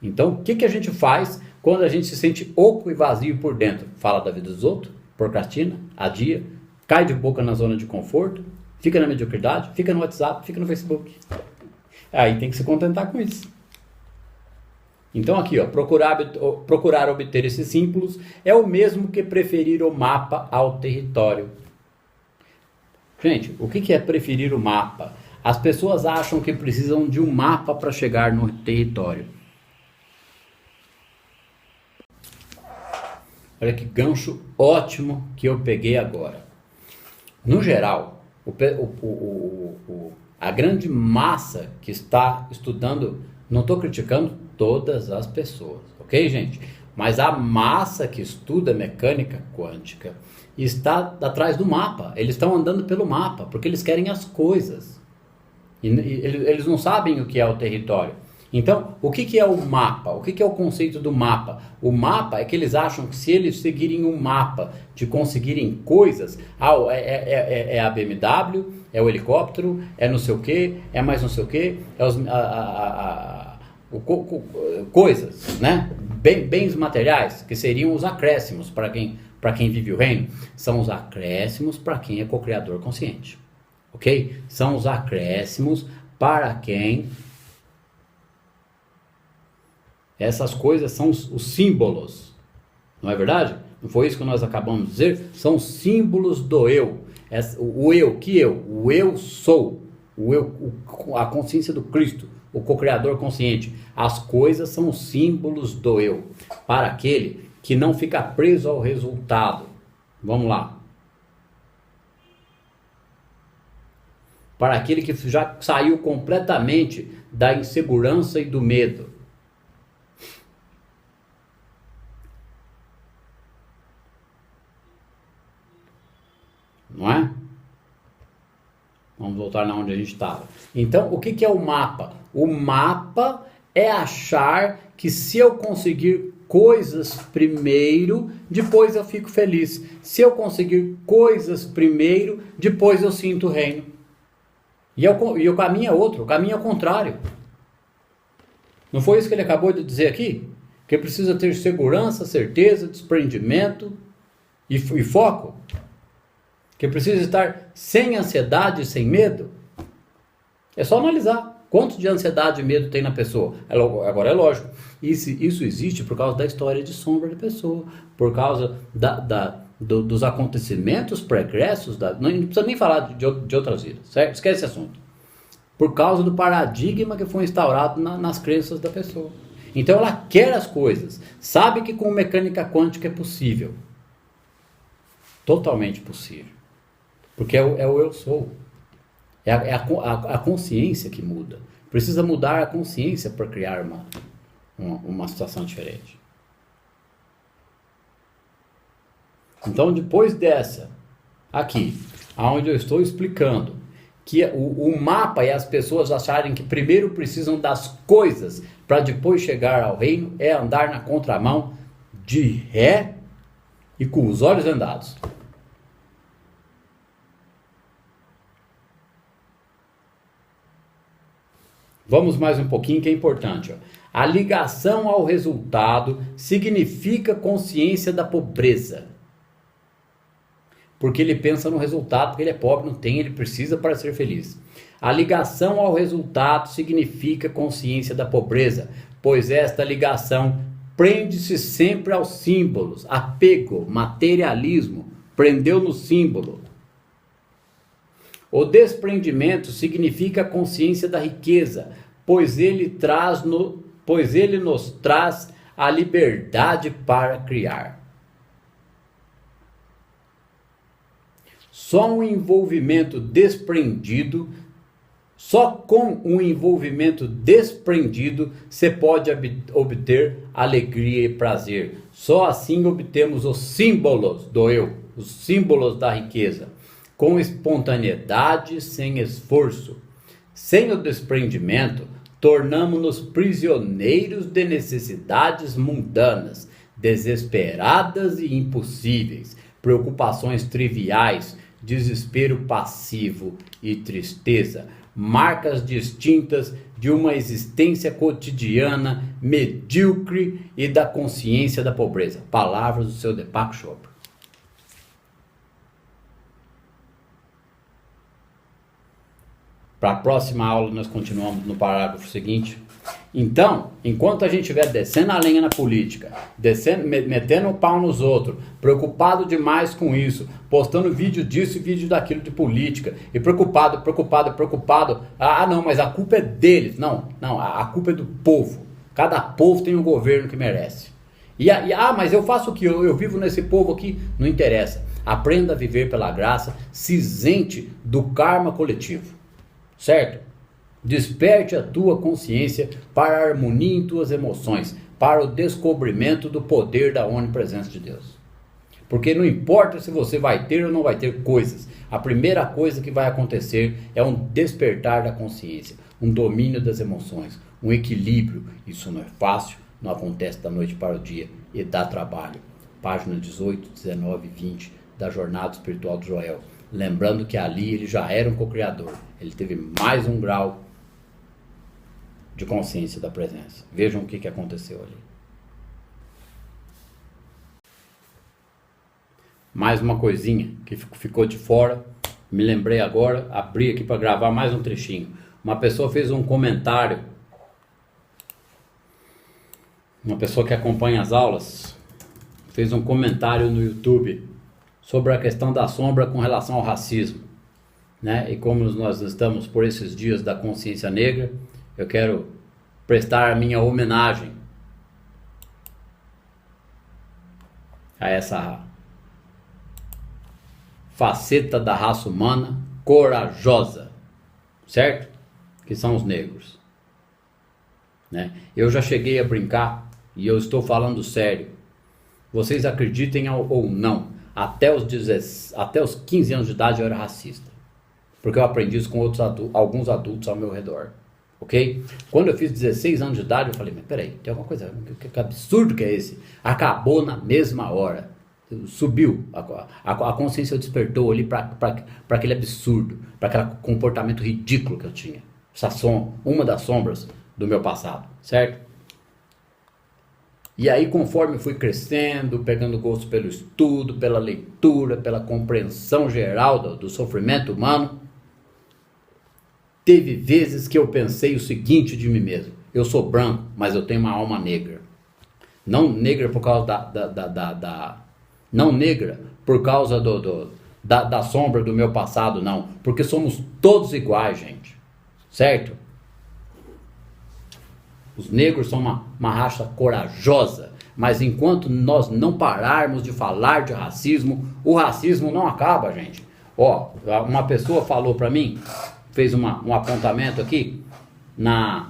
Então, o que a gente faz quando a gente se sente oco e vazio por dentro? Fala da vida dos outros, procrastina, adia, cai de boca na zona de conforto, fica na mediocridade, fica no WhatsApp, fica no Facebook. Aí tem que se contentar com isso. Então aqui, ó, procurar obter esses símbolos é o mesmo que preferir o mapa ao território. Gente, o que é preferir o mapa? As pessoas acham que precisam de um mapa para chegar no território. Olha que gancho ótimo que eu peguei agora. No geral, a grande massa que está estudando, não estou criticando todas as pessoas, ok, gente? Mas a massa que estuda mecânica quântica está atrás do mapa. Eles estão andando pelo mapa, porque eles querem as coisas. E eles não sabem o que é o território. Então, o que é o mapa? O que é o conceito do mapa? O mapa é que eles acham que se eles seguirem um mapa de conseguirem coisas, é a BMW, é o helicóptero, é não sei o que, é mais não sei o que, é coisas, né? Bens materiais, que seriam os acréscimos para quem vive o reino. São os acréscimos para quem é co-criador consciente. Ok? São os acréscimos para quem... Essas coisas são os símbolos, não é verdade? Não foi isso que nós acabamos de dizer? São símbolos do eu. O eu, que eu? O eu sou, a consciência do Cristo, o co-criador consciente. As coisas são os símbolos do eu, para aquele que não fica preso ao resultado. Vamos lá. Para aquele que já saiu completamente da insegurança e do medo. Não é? Vamos voltar na onde a gente estava. Então, o que é o mapa? O mapa é achar que se eu conseguir coisas primeiro, depois eu fico feliz. Se eu conseguir coisas primeiro, depois eu sinto o reino. E o caminho é outro, o caminho é o contrário. Não foi isso que ele acabou de dizer aqui? Que precisa ter segurança, certeza, desprendimento e foco? Que precisa estar sem ansiedade, sem medo? É só analisar. Quanto de ansiedade e medo tem na pessoa? Agora é lógico, isso existe por causa da história de sombra da pessoa, por causa dos acontecimentos pregressos, não precisa nem falar de outras vidas, certo? Esquece esse assunto. Por causa do paradigma que foi instaurado nas crenças da pessoa. Então ela quer as coisas, sabe que com mecânica quântica é possível. Totalmente possível. Porque é o eu sou. É a consciência que muda. Precisa mudar a consciência para criar uma situação diferente. Então, depois dessa, aqui, onde eu estou explicando que o mapa e as pessoas acharem que primeiro precisam das coisas para depois chegar ao reino, é andar na contramão de ré e com os olhos vendados. Vamos mais um pouquinho que é importante. Ó. A ligação ao resultado significa consciência da pobreza. Porque ele pensa no resultado, porque ele é pobre, não tem, ele precisa para ser feliz. A ligação ao resultado significa consciência da pobreza, pois esta ligação prende-se sempre aos símbolos, apego, materialismo, prendeu no símbolo. O desprendimento significa a consciência da riqueza, pois ele nos traz a liberdade para criar. Só com um envolvimento desprendido você pode obter alegria e prazer. Só assim obtemos os símbolos do eu, os símbolos da riqueza, com espontaneidade, sem esforço. Sem o desprendimento, tornamo-nos prisioneiros de necessidades mundanas, desesperadas e impossíveis, preocupações triviais, desespero passivo e tristeza, marcas distintas de uma existência cotidiana, medíocre e da consciência da pobreza. Palavras do seu Deepak Chopra. Para a próxima aula nós continuamos no parágrafo seguinte. Então, enquanto a gente estiver descendo a lenha na política, metendo o pau nos outros, preocupado demais com isso, postando vídeo disso e vídeo daquilo de política, e preocupado, não, mas a culpa é deles. Não, a culpa é do povo. Cada povo tem um governo que merece. Mas eu faço o que? Eu vivo nesse povo aqui? Não interessa. Aprenda a viver pela graça, se isente do karma coletivo. Certo? Desperte a tua consciência para a harmonia em tuas emoções, para o descobrimento do poder da onipresença de Deus. Porque não importa se você vai ter ou não vai ter coisas, a primeira coisa que vai acontecer é um despertar da consciência, um domínio das emoções, um equilíbrio. Isso não é fácil, não acontece da noite para o dia e dá trabalho. Página 18, 19 e 20 da Jornada Espiritual de Joel. Lembrando que ali ele já era um co-criador. Ele teve mais um grau de consciência da presença. Vejam o que aconteceu ali. Mais uma coisinha que ficou de fora. Me lembrei agora, abri aqui para gravar mais um trechinho. Uma pessoa fez um comentário. Uma pessoa que acompanha as aulas fez um comentário no YouTube sobre a questão da sombra com relação ao racismo, né? E como nós estamos por esses dias da consciência negra, eu quero prestar a minha homenagem a essa faceta da raça humana corajosa, certo? Que são os negros, né? Eu já cheguei a brincar, e eu estou falando sério, vocês acreditem ou não, até os 15 anos de idade eu era racista. Porque eu aprendi isso com alguns adultos ao meu redor. Ok? Quando eu fiz 16 anos de idade, eu falei, mas peraí, tem alguma coisa, que absurdo que é esse? Acabou na mesma hora. Subiu, a consciência despertou ali para aquele absurdo, para aquele comportamento ridículo que eu tinha. Uma das sombras do meu passado, certo? E aí, conforme eu fui crescendo, pegando gosto pelo estudo, pela leitura, pela compreensão geral do sofrimento humano, Teve vezes que eu pensei o seguinte de mim mesmo: eu sou branco, mas eu tenho uma alma negra. Não negra por causa não negra por causa da sombra do meu passado, não. Porque somos todos iguais, gente. Certo? Os negros são uma raça corajosa. Mas enquanto nós não pararmos de falar de racismo, o racismo não acaba, gente. Ó, uma pessoa falou pra mim, fez um apontamento aqui no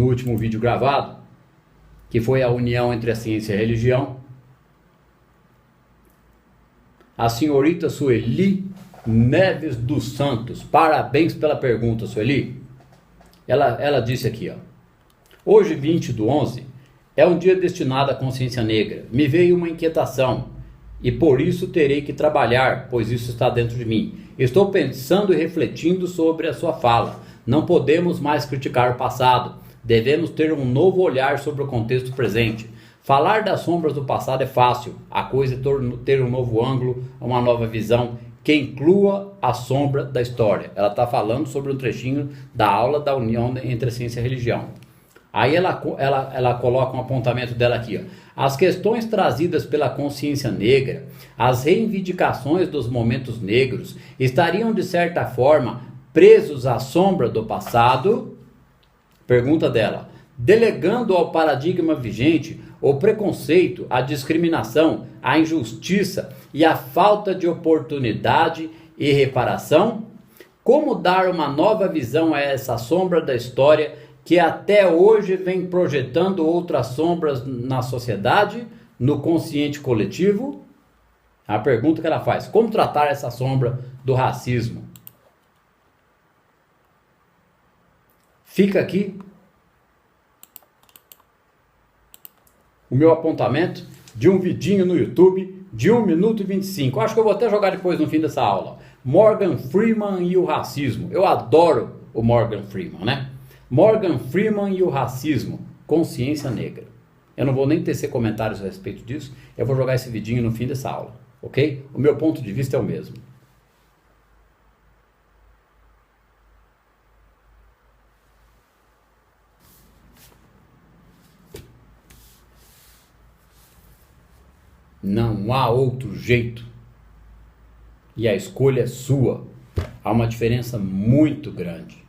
último vídeo gravado, que foi a união entre a ciência e a religião. A senhorita Sueli Neves dos Santos. Parabéns pela pergunta, Sueli. Ela disse aqui, ó: hoje, 20/11, é um dia destinado à consciência negra. Me veio uma inquietação e por isso terei que trabalhar, pois isso está dentro de mim. Estou pensando e refletindo sobre a sua fala. Não podemos mais criticar o passado. Devemos ter um novo olhar sobre o contexto presente. Falar das sombras do passado é fácil. A coisa é ter um novo ângulo, uma nova visão que inclua a sombra da história. Ela está falando sobre um trechinho da aula da união entre a ciência e a religião. Aí ela coloca um apontamento dela aqui, ó. As questões trazidas pela consciência negra, as reivindicações dos momentos negros, estariam de certa forma presos à sombra do passado? Pergunta dela. Delegando ao paradigma vigente o preconceito, a discriminação, a injustiça e a falta de oportunidade e reparação? Como dar uma nova visão a essa sombra da história que até hoje vem projetando outras sombras na sociedade, no consciente coletivo? A pergunta que ela faz: como tratar essa sombra do racismo? Fica aqui o meu apontamento de um vidinho no YouTube de 1 minuto e 25. Acho que eu vou até jogar depois no fim dessa aula. Morgan Freeman e o racismo. Eu adoro o Morgan Freeman, né? Morgan Freeman e o racismo. Consciência negra. Eu não vou nem tecer comentários a respeito disso. Eu vou jogar esse vidinho no fim dessa aula. Ok? O meu ponto de vista é o mesmo. Não há outro jeito. E a escolha é sua. Há uma diferença muito grande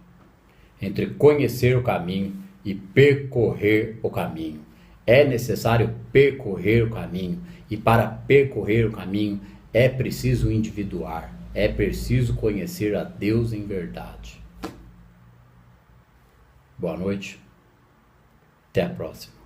entre conhecer o caminho e percorrer o caminho. É necessário percorrer o caminho. E para percorrer o caminho é preciso individuar. É preciso conhecer a Deus em verdade. Boa noite. Até a próxima.